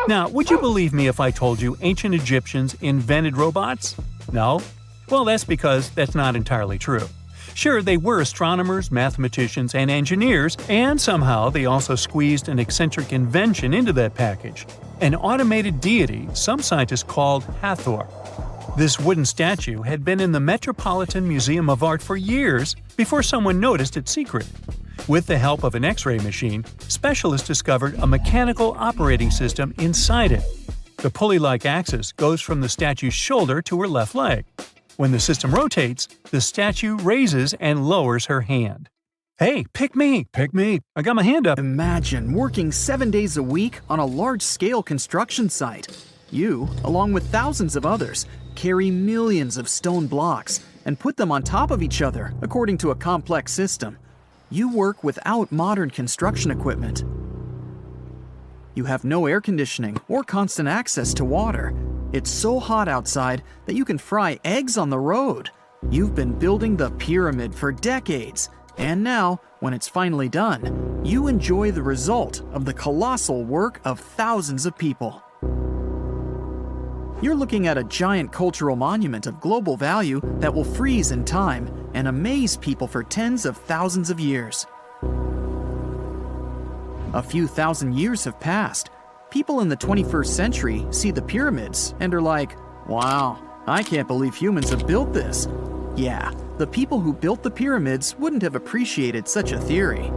Now, would you believe me if I told you ancient Egyptians invented robots? No? Well, that's because that's not entirely true. Sure, they were astronomers, mathematicians, and engineers, and somehow they also squeezed an eccentric invention into that package – an automated deity some scientists called Hathor. This wooden statue had been in the Metropolitan Museum of Art for years before someone noticed its secret. With the help of an X-ray machine, specialists discovered a mechanical operating system inside it. The pulley-like axis goes from the statue's shoulder to her left leg. When the system rotates, the statue raises and lowers her hand. Hey, pick me! Pick me! I got my hand up. Imagine working 7 days a week on a large-scale construction site. You, along with thousands of others, carry millions of stone blocks and put them on top of each other according to a complex system. You work without modern construction equipment. You have no air conditioning or constant access to water. It's so hot outside that you can fry eggs on the road. You've been building the pyramid for decades. And now, when it's finally done, you enjoy the result of the colossal work of thousands of people. You're looking at a giant cultural monument of global value that will freeze in time and amaze people for tens of thousands of years. A few thousand years have passed. People in the 21st century see the pyramids and are like, "Wow, I can't believe humans have built this." Yeah, the people who built the pyramids wouldn't have appreciated such a theory.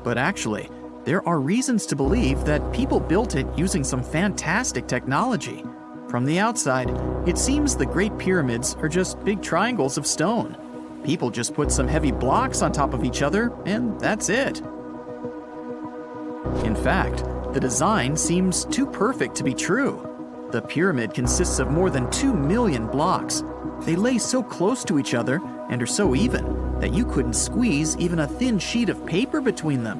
But actually, there are reasons to believe that people built it using some fantastic technology. From the outside, it seems the Great Pyramids are just big triangles of stone. People just put some heavy blocks on top of each other, and that's it. In fact, the design seems too perfect to be true. The pyramid consists of more than 2 million blocks. They lay so close to each other and are so even that you couldn't squeeze even a thin sheet of paper between them.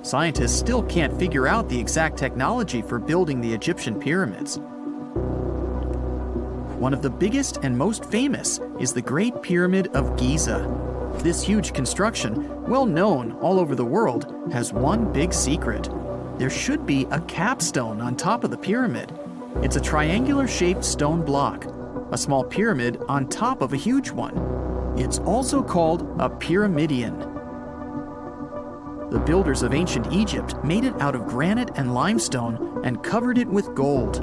Scientists still can't figure out the exact technology for building the Egyptian pyramids. One of the biggest and most famous is the Great Pyramid of Giza. This huge construction, well known all over the world, has one big secret. There should be a capstone on top of the pyramid. It's a triangular-shaped stone block, a small pyramid on top of a huge one. It's also called a pyramidion. The builders of ancient Egypt made it out of granite and limestone and covered it with gold.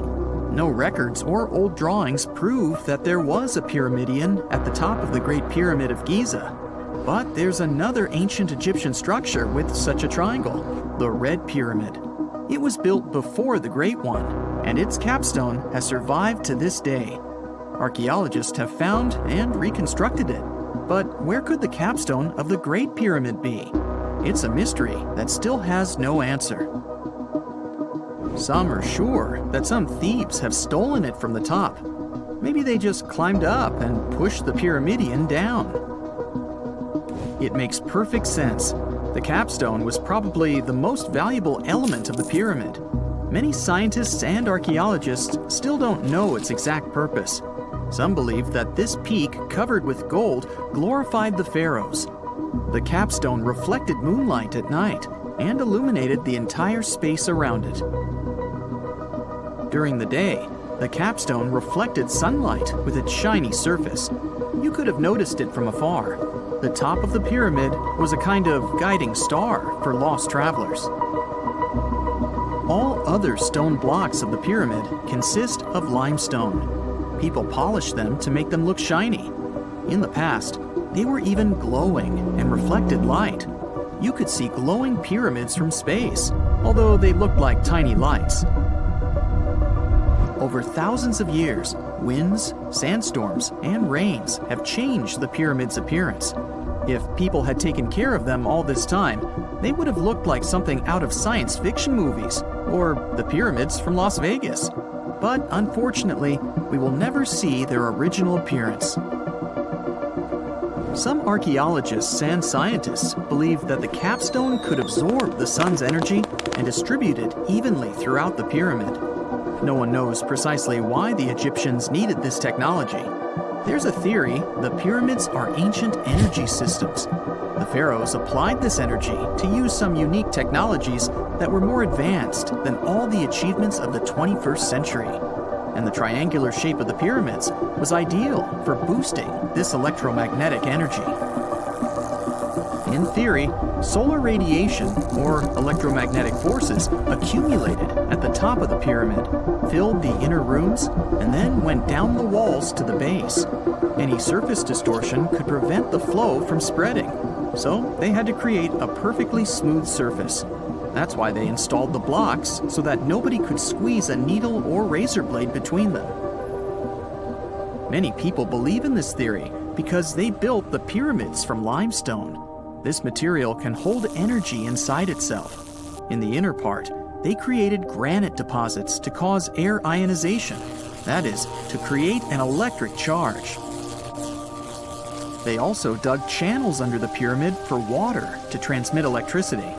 No records or old drawings prove that there was a pyramidion at the top of the Great Pyramid of Giza. But there's another ancient Egyptian structure with such a triangle, the Red Pyramid. It was built before the Great One, and its capstone has survived to this day. Archaeologists have found and reconstructed it. But where could the capstone of the Great Pyramid be? It's a mystery that still has no answer. Some are sure that some thieves have stolen it from the top. Maybe they just climbed up and pushed the pyramidion down. It makes perfect sense. The capstone was probably the most valuable element of the pyramid. Many scientists and archaeologists still don't know its exact purpose. Some believe that this peak covered with gold glorified the pharaohs. The capstone reflected moonlight at night and illuminated the entire space around it. During the day, the capstone reflected sunlight with its shiny surface. You could have noticed it from afar. The top of the pyramid was a kind of guiding star for lost travelers. All other stone blocks of the pyramid consist of limestone. People polished them to make them look shiny. In the past, they were even glowing and reflected light. You could see glowing pyramids from space, although they looked like tiny lights. Over thousands of years, winds, sandstorms, and rains have changed the pyramid's appearance. If people had taken care of them all this time, they would have looked like something out of science fiction movies, or the pyramids from Las Vegas. But unfortunately, we will never see their original appearance. Some archaeologists and scientists believe that the capstone could absorb the sun's energy and distribute it evenly throughout the pyramid. no one knows precisely why the Egyptians needed this technology. There's a theory the pyramids are ancient energy systems. The pharaohs applied this energy to use some unique technologies that were more advanced than all the achievements of the 21st century. And the triangular shape of the pyramids was ideal for boosting this electromagnetic energy. In theory, solar radiation, or electromagnetic forces, accumulated at the top of the pyramid, filled the inner rooms, and then went down the walls to the base. Any surface distortion could prevent the flow from spreading, so they had to create a perfectly smooth surface. That's why they installed the blocks so that nobody could squeeze a needle or razor blade between them. Many people believe in this theory because they built the pyramids from limestone. This material can hold energy inside itself. In the inner part, they created granite deposits to cause air ionization, that is, to create an electric charge. They also dug channels under the pyramid for water to transmit electricity.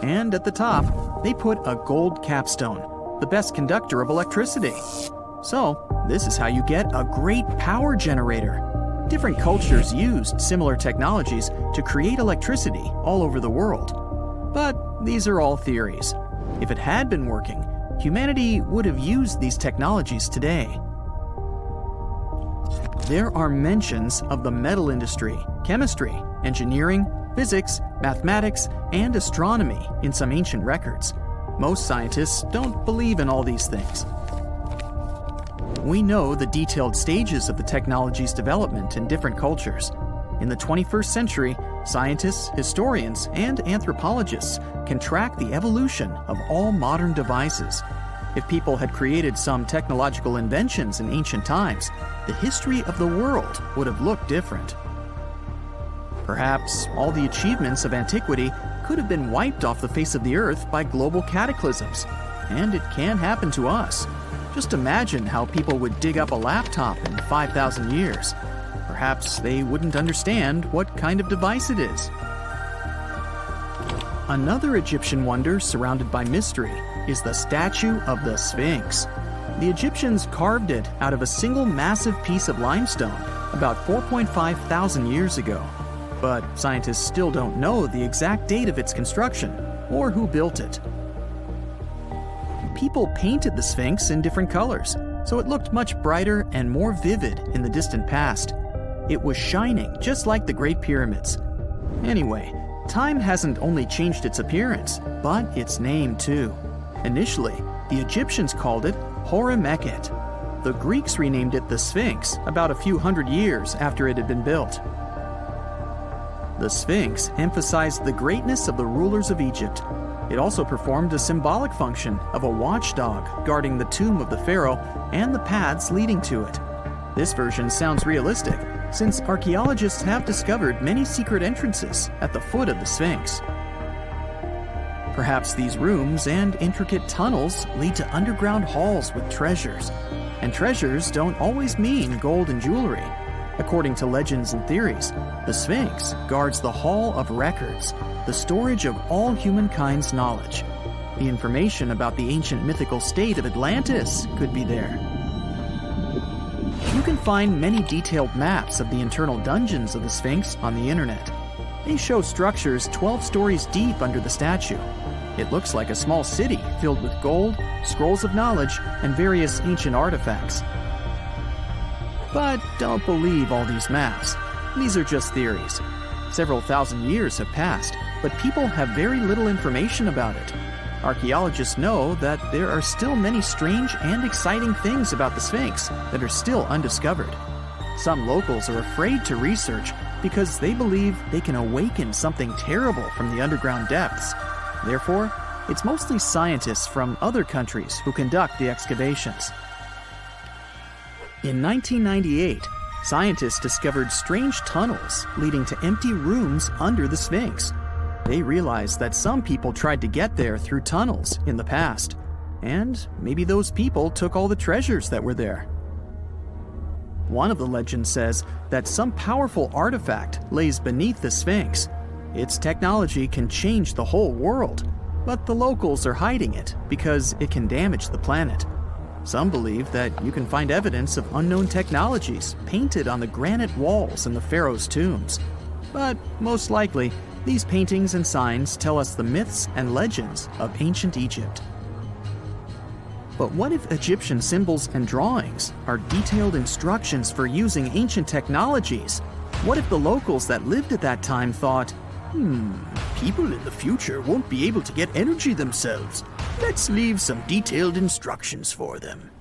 And at the top, they put a gold capstone, the best conductor of electricity. So, this is how you get a great power generator. Different cultures used similar technologies to create electricity all over the world. But these are all theories. If it had been working, humanity would have used these technologies today. There are mentions of the metal industry, chemistry, engineering, physics, mathematics, and astronomy in some ancient records. Most scientists don't believe in all these things. We know the detailed stages of the technology's development in different cultures. In the 21st century, scientists, historians, and anthropologists can track the evolution of all modern devices. If people had created some technological inventions in ancient times, the history of the world would have looked different. Perhaps all the achievements of antiquity could have been wiped off the face of the earth by global cataclysms, and it can happen to us. Just imagine how people would dig up a laptop in 5,000 years. Perhaps they wouldn't understand what kind of device it is. Another Egyptian wonder surrounded by mystery is the statue of the Sphinx. The Egyptians carved it out of a single massive piece of limestone about 4.5 thousand years ago. But scientists still don't know the exact date of its construction or who built it. People painted the Sphinx in different colors, so it looked much brighter and more vivid in the distant past. It was shining just like the Great Pyramids. Anyway, time hasn't only changed its appearance, but its name too. Initially, the Egyptians called it Horemeket. The Greeks renamed it the Sphinx about a few hundred years after it had been built. The Sphinx emphasized the greatness of the rulers of Egypt. It also performed a symbolic function of a watchdog guarding the tomb of the pharaoh and the paths leading to it. This version sounds realistic, since archaeologists have discovered many secret entrances at the foot of the Sphinx. Perhaps these rooms and intricate tunnels lead to underground halls with treasures. And treasures don't always mean gold and jewelry. According to legends and theories, the Sphinx guards the Hall of Records, the storage of all humankind's knowledge. The information about the ancient mythical state of Atlantis could be there. You can find many detailed maps of the internal dungeons of the Sphinx on the internet. They show structures 12 stories deep under the statue. It looks like a small city filled with gold, scrolls of knowledge, and various ancient artifacts. But don't believe all these maps. These are just theories. Several thousand years have passed, but people have very little information about it. Archaeologists know that there are still many strange and exciting things about the Sphinx that are still undiscovered. Some locals are afraid to research because they believe they can awaken something terrible from the underground depths. Therefore, it's mostly scientists from other countries who conduct the excavations. In 1998, scientists discovered strange tunnels leading to empty rooms under the Sphinx. They realized that some people tried to get there through tunnels in the past, and maybe those people took all the treasures that were there. One of the legends says that some powerful artifact lays beneath the Sphinx. Its technology can change the whole world, but the locals are hiding it because it can damage the planet. Some believe that you can find evidence of unknown technologies painted on the granite walls in the pharaohs' tombs. But most likely, these paintings and signs tell us the myths and legends of ancient Egypt. But what if Egyptian symbols and drawings are detailed instructions for using ancient technologies? What if the locals that lived at that time thought, people in the future won't be able to get energy themselves. Let's leave some detailed instructions for them.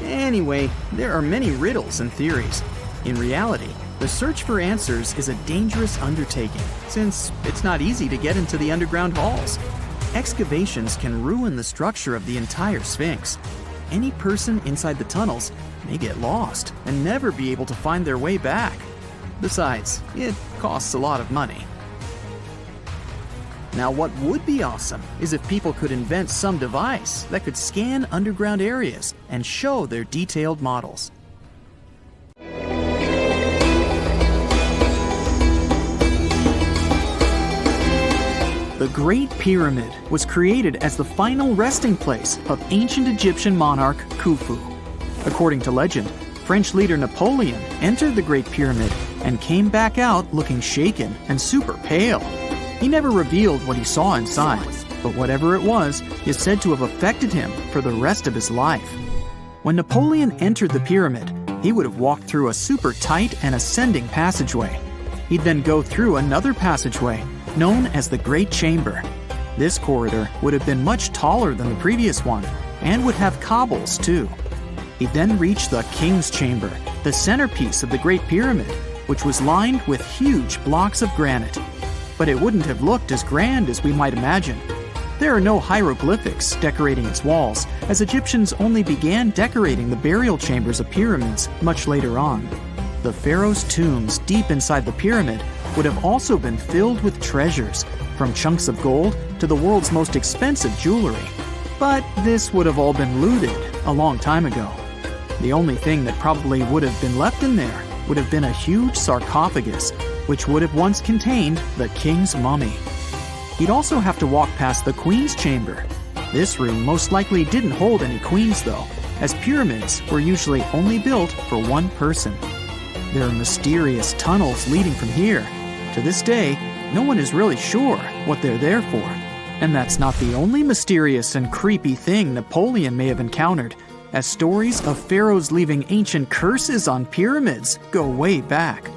Anyway, there are many riddles and theories. In reality, the search for answers is a dangerous undertaking, since it's not easy to get into the underground halls. Excavations can ruin the structure of the entire Sphinx. Any person inside the tunnels may get lost and never be able to find their way back. Besides, it costs a lot of money. Now, what would be awesome is if people could invent some device that could scan underground areas and show their detailed models. The Great Pyramid was created as the final resting place of ancient Egyptian monarch Khufu. According to legend, French leader Napoleon entered the Great Pyramid and came back out looking shaken and super pale. He never revealed what he saw inside, but whatever it was is said to have affected him for the rest of his life. When Napoleon entered the pyramid, he would have walked through a super tight and ascending passageway. He'd then go through another passageway, known as the Great Chamber. This corridor would have been much taller than the previous one, and would have cobbles too. He'd then reach the King's Chamber, the centerpiece of the Great Pyramid, which was lined with huge blocks of granite. But it wouldn't have looked as grand as we might imagine. There are no hieroglyphics decorating its walls, as Egyptians only began decorating the burial chambers of pyramids much later on. The pharaohs' tombs deep inside the pyramid would have also been filled with treasures, from chunks of gold to the world's most expensive jewelry. But this would have all been looted a long time ago. The only thing that probably would have been left in there would have been a huge sarcophagus, which would have once contained the king's mummy. He'd also have to walk past the queen's chamber. This room most likely didn't hold any queens though, as pyramids were usually only built for one person. There are mysterious tunnels leading from here. To this day, no one is really sure what they're there for. And that's not the only mysterious and creepy thing Napoleon may have encountered, as stories of pharaohs leaving ancient curses on pyramids go way back.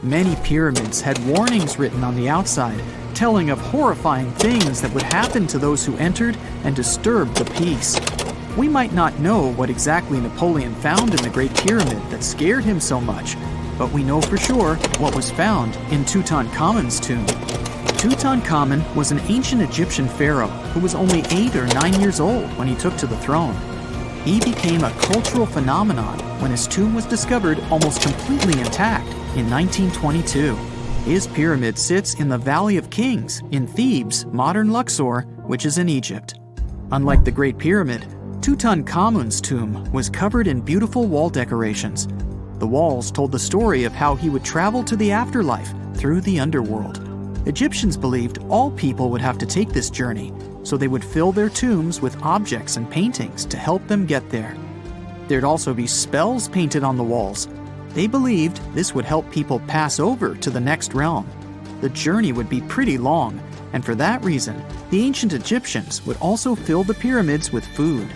Many pyramids had warnings written on the outside, telling of horrifying things that would happen to those who entered and disturbed the peace. We might not know what exactly Napoleon found in the Great Pyramid that scared him so much, but we know for sure what was found in Tutankhamun's tomb. Tutankhamun was an ancient Egyptian pharaoh who was only 8 or 9 years old when he took to the throne. He became a cultural phenomenon when his tomb was discovered almost completely intact in 1922. His pyramid sits in the Valley of Kings in Thebes, modern Luxor, which is in Egypt. Unlike the Great Pyramid, Tutankhamun's tomb was covered in beautiful wall decorations. The walls told the story of how he would travel to the afterlife through the underworld. Egyptians believed all people would have to take this journey, so they would fill their tombs with objects and paintings to help them get there. There'd also be spells painted on the walls. They believed this would help people pass over to the next realm. The journey would be pretty long, and for that reason, the ancient Egyptians would also fill the pyramids with food.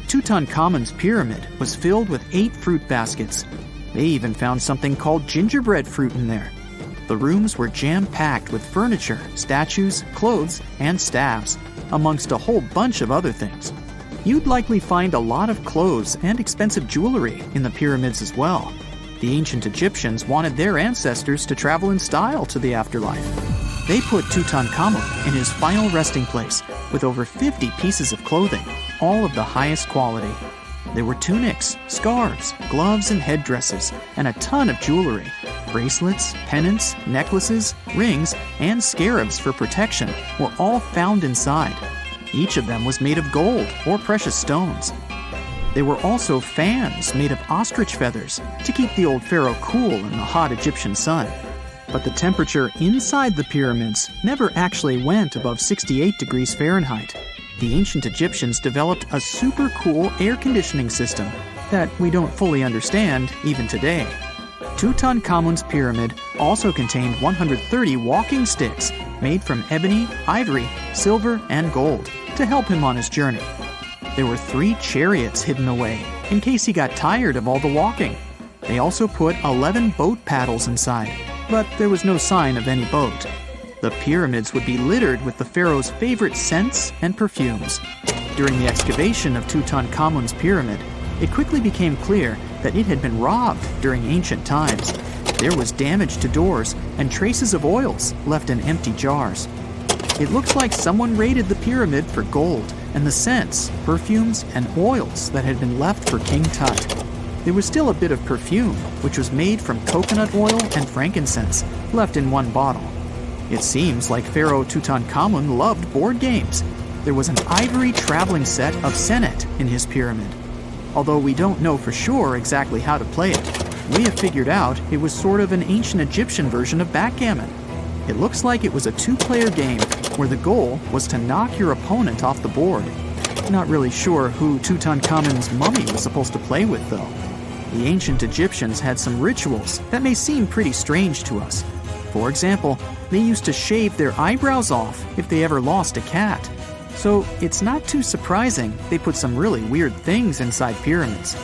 Tutankhamun's pyramid was filled with 8 fruit baskets. They even found something called gingerbread fruit in there. The rooms were jam-packed with furniture, statues, clothes, and staffs, amongst a whole bunch of other things. You'd likely find a lot of clothes and expensive jewelry in the pyramids as well. The ancient Egyptians wanted their ancestors to travel in style to the afterlife. They put Tutankhamun in his final resting place with over 50 pieces of clothing, all of the highest quality. There were tunics, scarves, gloves, and headdresses, and a ton of jewelry. Bracelets, pendants, necklaces, rings, and scarabs for protection were all found inside. Each of them was made of gold or precious stones. There were also fans made of ostrich feathers to keep the old pharaoh cool in the hot Egyptian sun. But the temperature inside the pyramids never actually went above 68 degrees Fahrenheit. The ancient Egyptians developed a super cool air conditioning system that we don't fully understand even today. Tutankhamun's pyramid also contained 130 walking sticks made from ebony, ivory, silver, and gold to help him on his journey. There were 3 chariots hidden away in case he got tired of all the walking. They also put 11 boat paddles inside, but there was no sign of any boat. The pyramids would be littered with the pharaoh's favorite scents and perfumes. During the excavation of Tutankhamun's pyramid, it quickly became clear that it had been robbed during ancient times. There was damage to doors and traces of oils left in empty jars. It looks like someone raided the pyramid for gold and the scents, perfumes, and oils that had been left for King Tut. There was still a bit of perfume, which was made from coconut oil and frankincense, left in one bottle. It seems like Pharaoh Tutankhamun loved board games. There was an ivory traveling set of senet in his pyramid. Although we don't know for sure exactly how to play it, we have figured out it was sort of an ancient Egyptian version of backgammon. It looks like it was a 2-player game where the goal was to knock your opponent off the board. Not really sure who Tutankhamun's mummy was supposed to play with, though. The ancient Egyptians had some rituals that may seem pretty strange to us. For example, they used to shave their eyebrows off if they ever lost a cat. So it's not too surprising they put some really weird things inside pyramids.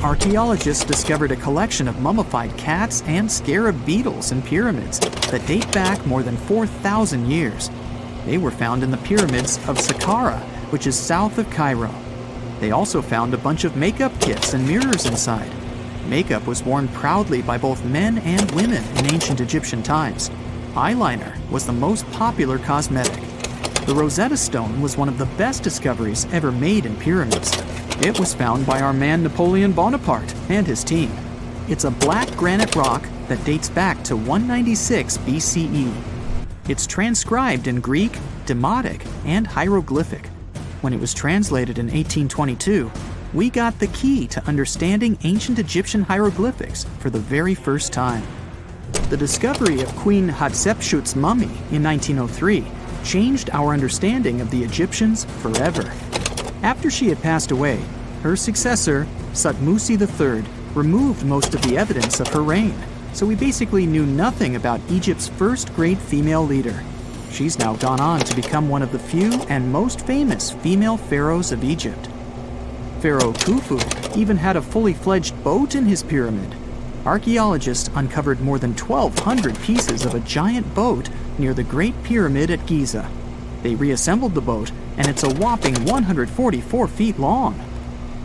Archaeologists discovered a collection of mummified cats and scarab beetles in pyramids that date back more than 4,000 years. They were found in the pyramids of Saqqara, which is south of Cairo. They also found a bunch of makeup kits and mirrors inside. Makeup was worn proudly by both men and women in ancient Egyptian times. Eyeliner was the most popular cosmetic. The Rosetta Stone was one of the best discoveries ever made in pyramids. It was found by our man Napoleon Bonaparte and his team. It's a black granite rock that dates back to 196 BCE. It's transcribed in Greek, Demotic, and hieroglyphic. When it was translated in 1822, we got the key to understanding ancient Egyptian hieroglyphics for the very first time. The discovery of Queen Hatshepsut's mummy in 1903 changed our understanding of the Egyptians forever. After she had passed away, her successor, Thutmose III, removed most of the evidence of her reign, so we basically knew nothing about Egypt's first great female leader. She's now gone on to become one of the few and most famous female pharaohs of Egypt. Pharaoh Khufu even had a fully fledged boat in his pyramid. Archaeologists uncovered more than 1,200 pieces of a giant boat near the Great Pyramid at Giza. They reassembled the boat, and it's a whopping 144 feet long.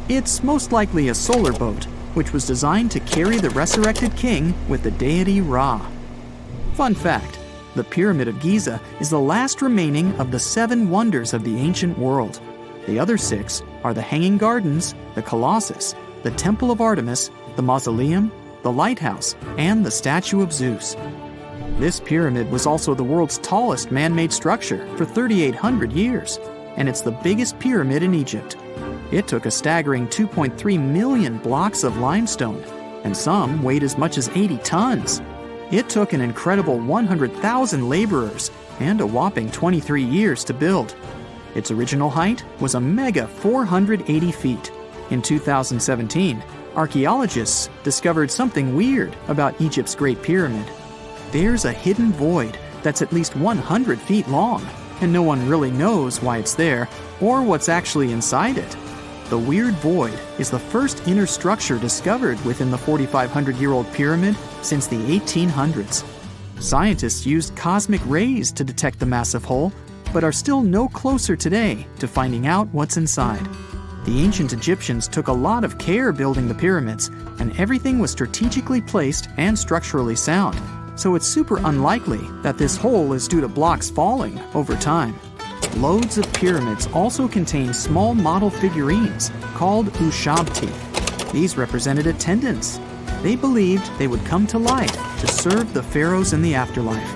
It's most likely a solar boat, which was designed to carry the resurrected king with the deity Ra. Fun fact, the Pyramid of Giza is the last remaining of the 7 wonders of the ancient world. The other 6 are the Hanging Gardens, the Colossus, the Temple of Artemis, the Mausoleum, the Lighthouse, and the Statue of Zeus. This pyramid was also the world's tallest man-made structure for 3,800 years, and it's the biggest pyramid in Egypt. It took a staggering 2.3 million blocks of limestone, and some weighed as much as 80 tons. It took an incredible 100,000 laborers and a whopping 23 years to build. Its original height was a mega 480 feet. In 2017, archaeologists discovered something weird about Egypt's Great Pyramid. There's a hidden void that's at least 100 feet long, and no one really knows why it's there or what's actually inside it. The weird void is the first inner structure discovered within the 4,500-year-old pyramid since the 1800s. Scientists used cosmic rays to detect the massive hole, but are still no closer today to finding out what's inside. The ancient Egyptians took a lot of care building the pyramids, and everything was strategically placed and structurally sound, so it's super unlikely that this hole is due to blocks falling over time. Loads of pyramids also contain small model figurines called ushabti. These represented attendants. They believed they would come to life to serve the pharaohs in the afterlife.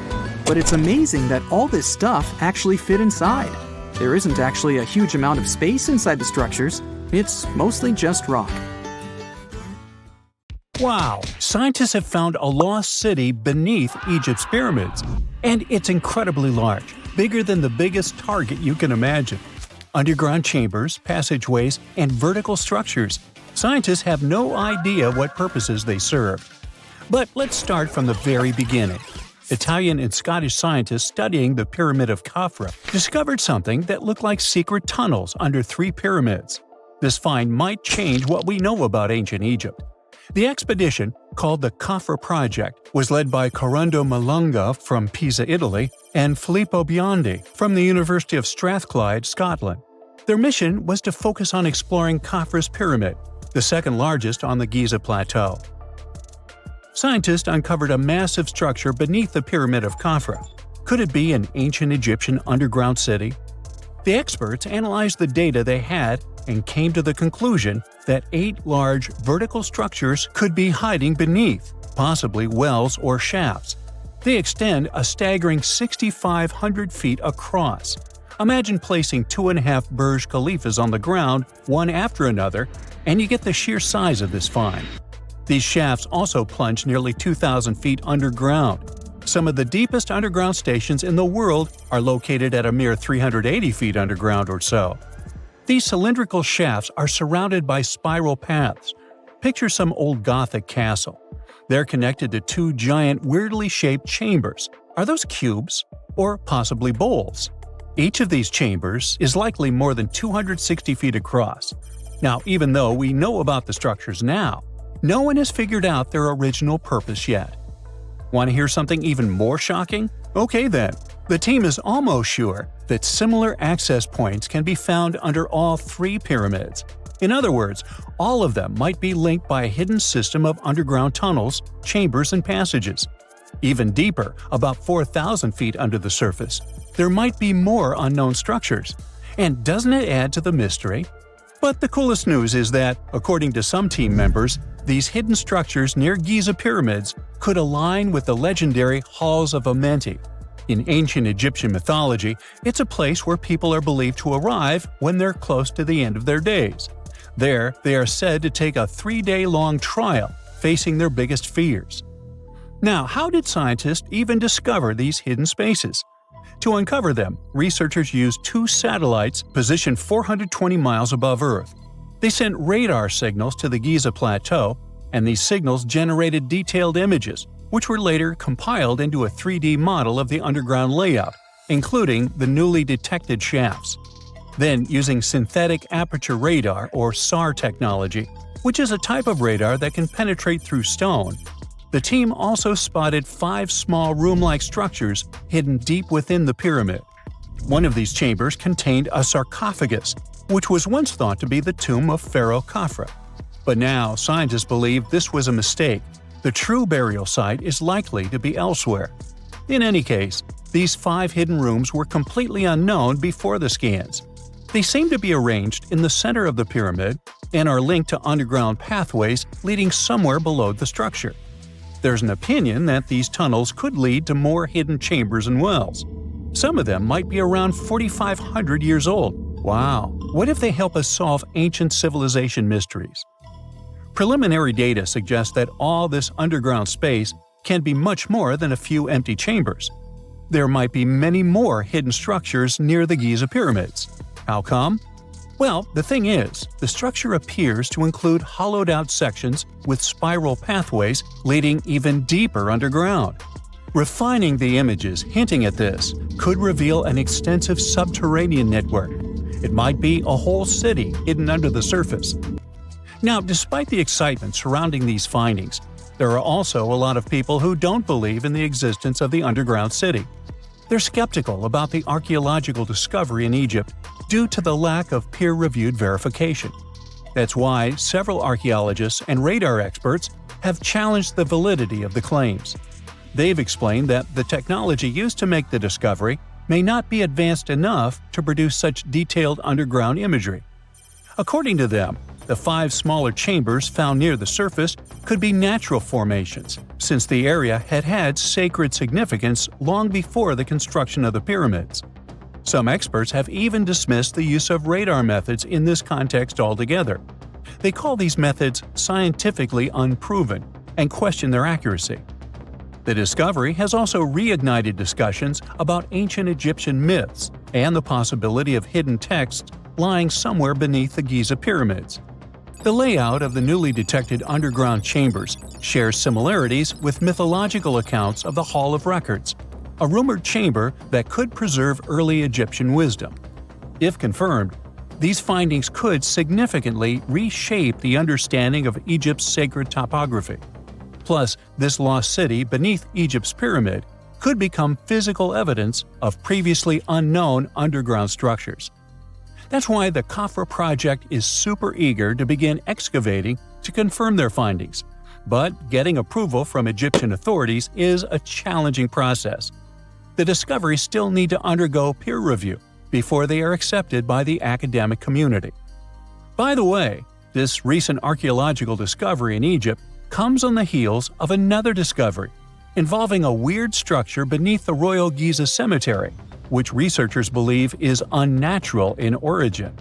But it's amazing that all this stuff actually fit inside. There isn't actually a huge amount of space inside the structures. It's mostly just rock. Wow! Scientists have found a lost city beneath Egypt's pyramids. And it's incredibly large, bigger than the biggest target you can imagine. underground chambers, passageways, and vertical structures. Scientists have no idea what purposes they served. But let's start from the very beginning. Italian and Scottish scientists studying the Pyramid of Khafra discovered something that looked like secret tunnels under 3 pyramids. This find might change what we know about ancient Egypt. The expedition, called the Khafra Project, was led by Corrado Malunga from Pisa, Italy, and Filippo Biondi from the University of Strathclyde, Scotland. Their mission was to focus on exploring Khafra's pyramid, the second largest on the Giza Plateau. Scientists uncovered a massive structure beneath the Pyramid of Khafra. Could it be an ancient Egyptian underground city? The experts analyzed the data they had and came to the conclusion that 8 large vertical structures could be hiding beneath, possibly wells or shafts. They extend a staggering 6,500 feet across. Imagine placing 2.5 Burj Khalifas on the ground, one after another, and you get the sheer size of this find. These shafts also plunge nearly 2,000 feet underground. Some of the deepest underground stations in the world are located at a mere 380 feet underground or so. These cylindrical shafts are surrounded by spiral paths. Picture some old Gothic castle. They're connected to 2 giant, weirdly shaped chambers. Are those cubes? Or possibly bowls? Each of these chambers is likely more than 260 feet across. Now, even though we know about the structures now, no one has figured out their original purpose yet. Want to hear something even more shocking? Okay then. The team is almost sure that similar access points can be found under all 3 pyramids. In other words, all of them might be linked by a hidden system of underground tunnels, chambers, and passages. Even deeper, about 4,000 feet under the surface, there might be more unknown structures. And doesn't it add to the mystery? But the coolest news is that, according to some team members, these hidden structures near Giza pyramids could align with the legendary Halls of Amenti. In ancient Egyptian mythology, it's a place where people are believed to arrive when they're close to the end of their days. There, they are said to take a 3-day-long trial, facing their biggest fears. Now, how did scientists even discover these hidden spaces? To uncover them, researchers used 2 satellites positioned 420 miles above Earth. They sent radar signals to the Giza Plateau, and these signals generated detailed images, which were later compiled into a 3D model of the underground layout, including the newly detected shafts. Then, using synthetic aperture radar or SAR technology, which is a type of radar that can penetrate through stone, the team also spotted 5 small room-like structures hidden deep within the pyramid. One of these chambers contained a sarcophagus, which was once thought to be the tomb of Pharaoh Khafra. But now, scientists believe this was a mistake. The true burial site is likely to be elsewhere. In any case, these 5 hidden rooms were completely unknown before the scans. They seem to be arranged in the center of the pyramid and are linked to underground pathways leading somewhere below the structure. There's an opinion that these tunnels could lead to more hidden chambers and wells. Some of them might be around 4,500 years old. Wow! What if they help us solve ancient civilization mysteries? Preliminary data suggests that all this underground space can be much more than a few empty chambers. There might be many more hidden structures near the Giza pyramids. How come? Well, the thing is, the structure appears to include hollowed-out sections with spiral pathways leading even deeper underground. Refining the images hinting at this could reveal an extensive subterranean network. It might be a whole city hidden under the surface. Now, despite the excitement surrounding these findings, there are also a lot of people who don't believe in the existence of the underground city. They're skeptical about the archaeological discovery in Egypt due to the lack of peer-reviewed verification. That's why several archaeologists and radar experts have challenged the validity of the claims. They've explained that the technology used to make the discovery may not be advanced enough to produce such detailed underground imagery. According to them, the 5 smaller chambers found near the surface could be natural formations, since the area had had sacred significance long before the construction of the pyramids. Some experts have even dismissed the use of radar methods in this context altogether. They call these methods scientifically unproven and question their accuracy. The discovery has also reignited discussions about ancient Egyptian myths and the possibility of hidden texts lying somewhere beneath the Giza pyramids. The layout of the newly detected underground chambers shares similarities with mythological accounts of the Hall of Records, a rumored chamber that could preserve early Egyptian wisdom. If confirmed, these findings could significantly reshape the understanding of Egypt's sacred topography. Plus, this lost city beneath Egypt's pyramid could become physical evidence of previously unknown underground structures. That's why the Khafra project is super eager to begin excavating to confirm their findings. But getting approval from Egyptian authorities is a challenging process. The discoveries still need to undergo peer review before they are accepted by the academic community. By the way, this recent archaeological discovery in Egypt comes on the heels of another discovery involving a weird structure beneath the Royal Giza Cemetery, which researchers believe is unnatural in origin.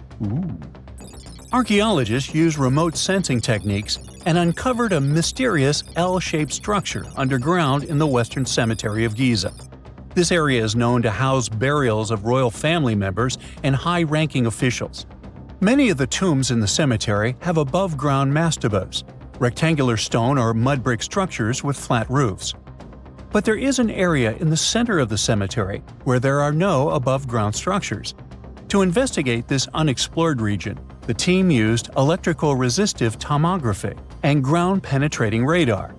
Archaeologists used remote sensing techniques and uncovered a mysterious L-shaped structure underground in the Western Cemetery of Giza. This area is known to house burials of royal family members and high-ranking officials. Many of the tombs in the cemetery have above-ground mastabas, rectangular stone or mud brick structures with flat roofs. But there is an area in the center of the cemetery where there are no above-ground structures. To investigate this unexplored region, the team used electrical resistive tomography and ground-penetrating radar.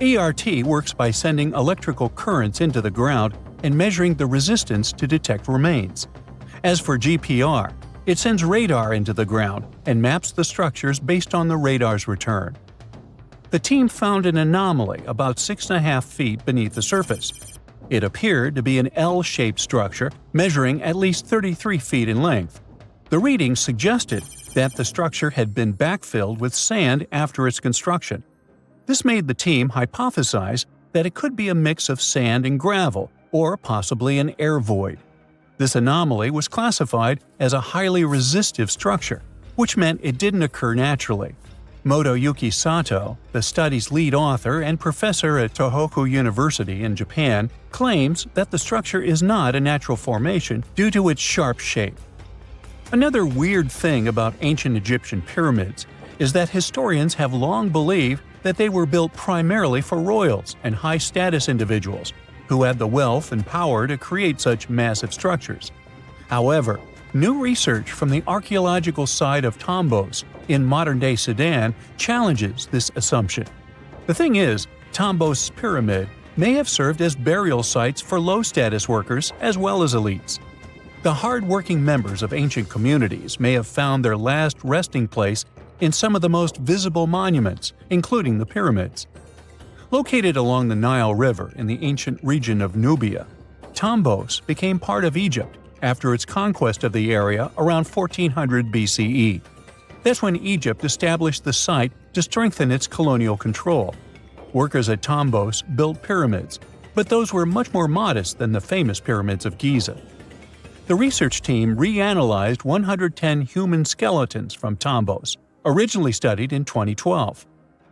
ERT works by sending electrical currents into the ground and measuring the resistance to detect remains. As for GPR, it sends radar into the ground and maps the structures based on the radar's return. The team found an anomaly about 6.5 feet beneath the surface. It appeared to be an L-shaped structure measuring at least 33 feet in length. The readings suggested that the structure had been backfilled with sand after its construction. This made the team hypothesize that it could be a mix of sand and gravel, or possibly an air void. This anomaly was classified as a highly resistive structure, which meant it didn't occur naturally. Motoyuki Sato, the study's lead author and professor at Tohoku University in Japan, claims that the structure is not a natural formation due to its sharp shape. Another weird thing about ancient Egyptian pyramids is that historians have long believed that they were built primarily for royals and high-status individuals who had the wealth and power to create such massive structures. However, new research from the archaeological site of Tombos in modern-day Sudan challenges this assumption. The thing is, Tombos' pyramid may have served as burial sites for low-status workers as well as elites. The hard-working members of ancient communities may have found their last resting place in some of the most visible monuments, including the pyramids. Located along the Nile River in the ancient region of Nubia, Tombos became part of Egypt after its conquest of the area around 1400 BCE. That's when Egypt established the site to strengthen its colonial control. Workers at Tombos built pyramids, but those were much more modest than the famous pyramids of Giza. The research team reanalyzed 110 human skeletons from Tombos, originally studied in 2012.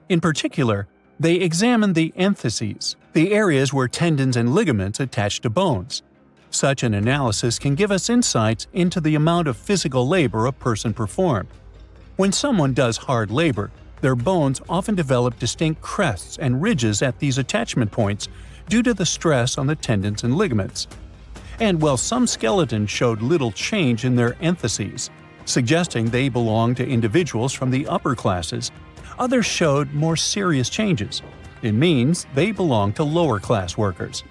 In particular, they examined the entheses, the areas where tendons and ligaments attach to bones. Such an analysis can give us insights into the amount of physical labor a person performed. When someone does hard labor, their bones often develop distinct crests and ridges at these attachment points due to the stress on the tendons and ligaments. And while some skeletons showed little change in their entheses, suggesting they belonged to individuals from the upper classes, others showed more serious changes. It means they belong to lower-class workers.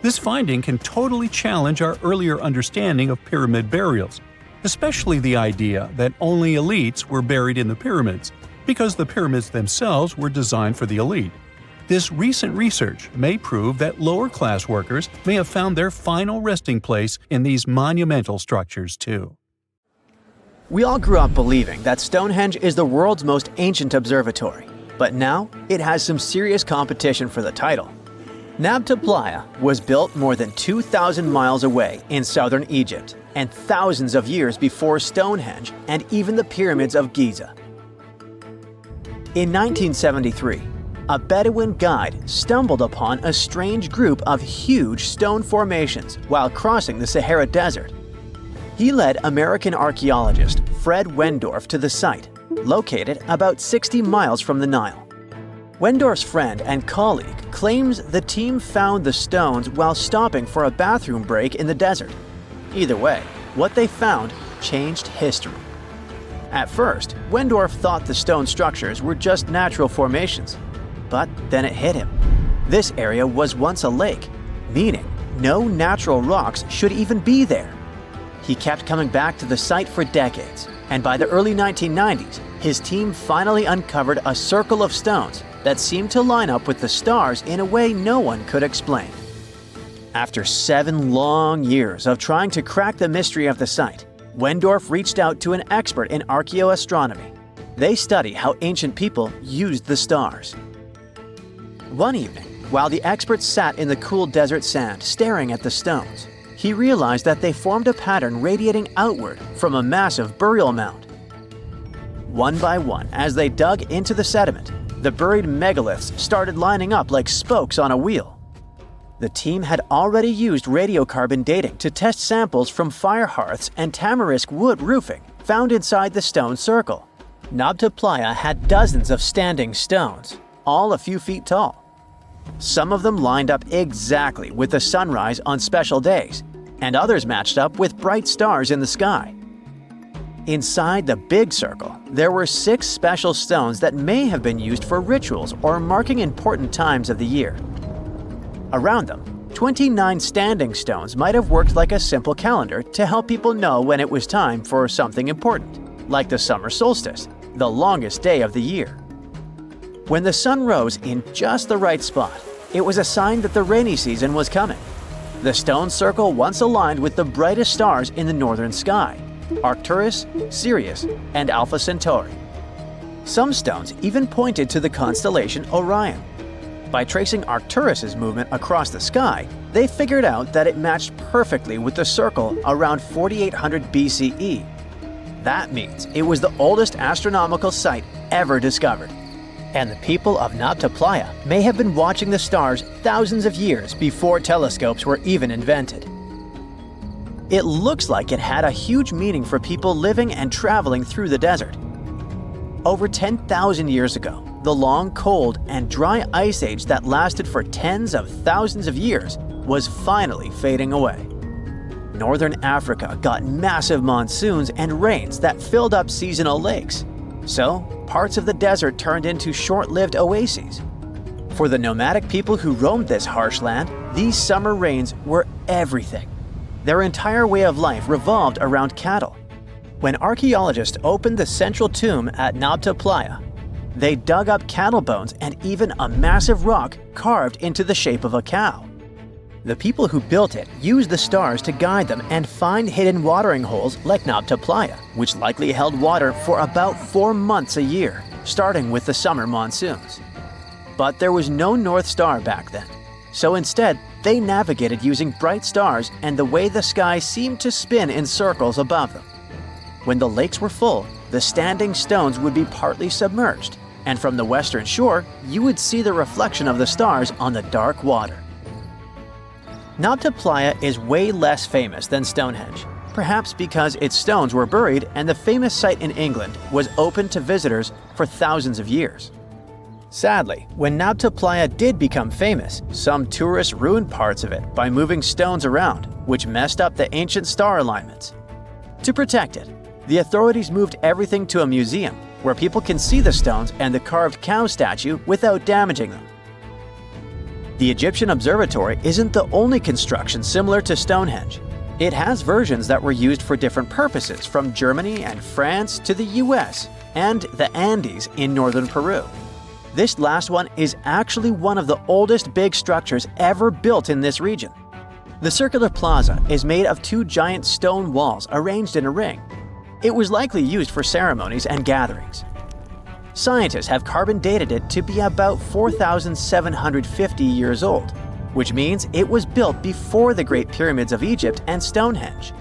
This finding can totally challenge our earlier understanding of pyramid burials, especially the idea that only elites were buried in the pyramids, because the pyramids themselves were designed for the elite. This recent research may prove that lower-class workers may have found their final resting place in these monumental structures too. We all grew up believing that Stonehenge is the world's most ancient observatory, but now it has some serious competition for the title. Nabta Playa was built more than 2,000 miles away in southern Egypt and thousands of years before Stonehenge and even the pyramids of Giza. In 1973, a Bedouin guide stumbled upon a strange group of huge stone formations while crossing the Sahara Desert. He led American archaeologist Fred Wendorf to the site, located about 60 miles from the Nile. Wendorf's friend and colleague claims the team found the stones while stopping for a bathroom break in the desert. Either way, what they found changed history. At first, Wendorf thought the stone structures were just natural formations. But then it hit him. This area was once a lake, meaning no natural rocks should even be there. He kept coming back to the site for decades, and by the early 1990s, his team finally uncovered a circle of stones that seemed to line up with the stars in a way no one could explain. After 7 long years of trying to crack the mystery of the site, Wendorf reached out to an expert in archaeoastronomy. They study how ancient people used the stars. One evening, while the expert sat in the cool desert sand staring at the stones, he realized that they formed a pattern radiating outward from a massive burial mound. One by one, as they dug into the sediment, the buried megaliths started lining up like spokes on a wheel. The team had already used radiocarbon dating to test samples from fire hearths and tamarisk wood roofing found inside the stone circle. Nabta Playa had dozens of standing stones, all a few feet tall. Some of them lined up exactly with the sunrise on special days, and others matched up with bright stars in the sky. Inside the big circle, there were 6 special stones that may have been used for rituals or marking important times of the year. Around them, 29 standing stones might have worked like a simple calendar to help people know when it was time for something important, like the summer solstice, the longest day of the year. When the sun rose in just the right spot, it was a sign that the rainy season was coming. The stone circle once aligned with the brightest stars in the northern sky: Arcturus, Sirius, and Alpha Centauri. Some stones even pointed to the constellation Orion. By tracing Arcturus's movement across the sky, they figured out that it matched perfectly with the circle around 4800 BCE. That means it was the oldest astronomical site ever discovered. And the people of Nabta Playa may have been watching the stars thousands of years before telescopes were even invented. It looks like it had a huge meaning for people living and traveling through the desert. Over 10,000 years ago, the long, cold, and dry ice age that lasted for tens of thousands of years was finally fading away. Northern Africa got massive monsoons and rains that filled up seasonal lakes. So, parts of the desert turned into short-lived oases. For the nomadic people who roamed this harsh land, these summer rains were everything. Their entire way of life revolved around cattle. When archaeologists opened the central tomb at Nabta Playa, they dug up cattle bones and even a massive rock carved into the shape of a cow. The people who built it used the stars to guide them and find hidden watering holes like Nabta Playa, which likely held water for about 4 months a year, starting with the summer monsoons. But there was no North Star back then, so instead they navigated using bright stars and the way the sky seemed to spin in circles above them. When the lakes were full, the standing stones would be partly submerged, and from the western shore, you would see the reflection of the stars on the dark water. Nabta Playa is way less famous than Stonehenge, perhaps because its stones were buried and the famous site in England was open to visitors for thousands of years. Sadly, when Nabta Playa did become famous, some tourists ruined parts of it by moving stones around, which messed up the ancient star alignments. To protect it, the authorities moved everything to a museum where people can see the stones and the carved cow statue without damaging them. The Egyptian Observatory isn't the only construction similar to Stonehenge. It has versions that were used for different purposes, from Germany and France to the US and the Andes in northern Peru. This last one is actually one of the oldest big structures ever built in this region. The circular plaza is made of 2 giant stone walls arranged in a ring. It was likely used for ceremonies and gatherings. Scientists have carbon dated it to be about 4,750 years old, which means it was built before the Great Pyramids of Egypt and Stonehenge.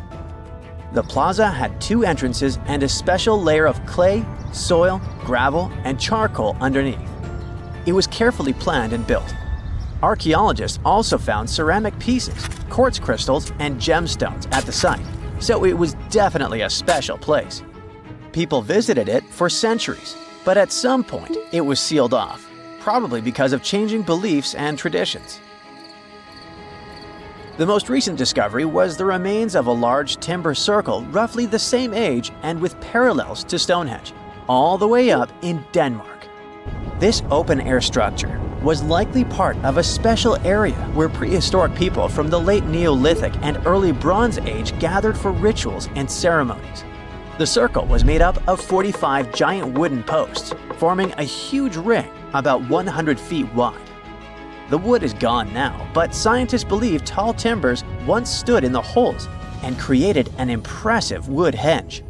The plaza had 2 entrances and a special layer of clay, soil, gravel, and charcoal underneath. it was carefully planned and built. Archaeologists also found ceramic pieces, quartz crystals, and gemstones at the site, so it was definitely a special place. People visited it for centuries, but at some point it was sealed off, probably because of changing beliefs and traditions. The most recent discovery was the remains of a large timber circle roughly the same age and with parallels to Stonehenge, all the way up in Denmark. This open-air structure was likely part of a special area where prehistoric people from the late Neolithic and early Bronze Age gathered for rituals and ceremonies. The circle was made up of 45 giant wooden posts, forming a huge ring about 100 feet wide. The wood is gone now, but scientists believe tall timbers once stood in the holes and created an impressive wood henge.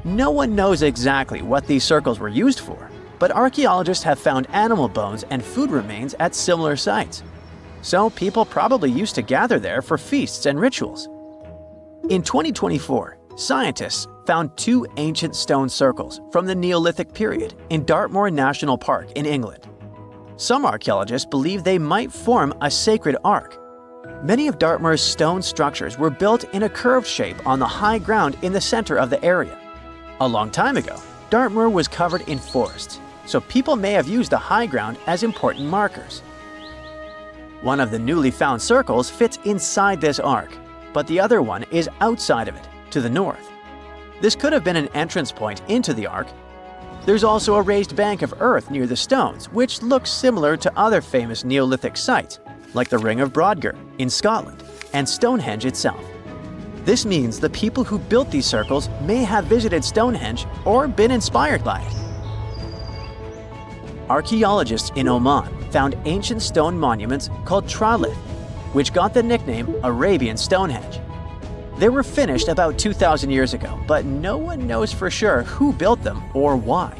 No one knows exactly what these circles were used for, but archaeologists have found animal bones and food remains at similar sites. So people probably used to gather there for feasts and rituals. In 2024, scientists found 2 ancient stone circles from the Neolithic period in Dartmoor National Park in England. Some archaeologists believe they might form a sacred ark. Many of Dartmoor's stone structures were built in a curved shape on the high ground in the center of the area. A long time ago, Dartmoor was covered in forests, so people may have used the high ground as important markers. One of the newly found circles fits inside this ark, but the other one is outside of it, to the north. This could have been an entrance point into the ark. There's also a raised bank of earth near the stones, which looks similar to other famous Neolithic sites, like the Ring of Brodgar in Scotland and Stonehenge itself. This means the people who built these circles may have visited Stonehenge or been inspired by it. Archaeologists in Oman found ancient stone monuments called tralith, which got the nickname Arabian Stonehenge. They were finished about 2,000 years ago, but no one knows for sure who built them or why.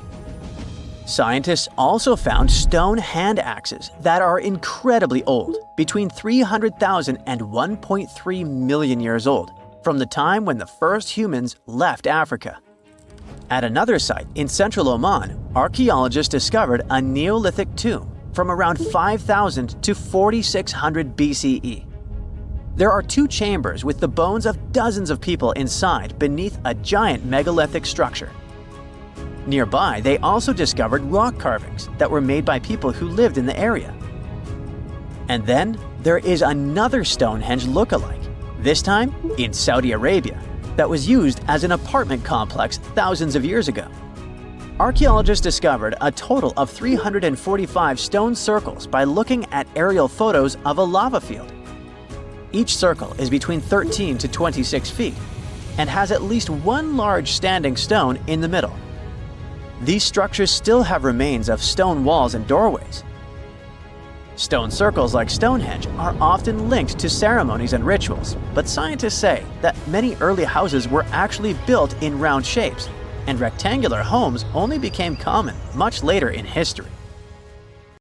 Scientists also found stone hand axes that are incredibly old, between 300,000 and 1.3 million years old, from the time when the first humans left Africa. At another site in central Oman, archaeologists discovered a Neolithic tomb from around 5,000 to 4,600 BCE. There are 2 chambers with the bones of dozens of people inside beneath a giant megalithic structure. Nearby, they also discovered rock carvings that were made by people who lived in the area. And then there is another Stonehenge look-alike, this time in Saudi Arabia, that was used as an apartment complex thousands of years ago. Archaeologists discovered a total of 345 stone circles by looking at aerial photos of a lava field. Each circle is between 13 to 26 feet and has at least one large standing stone in the middle. These structures still have remains of stone walls and doorways. Stone circles like Stonehenge are often linked to ceremonies and rituals, but scientists say that many early houses were actually built in round shapes, and rectangular homes only became common much later in history.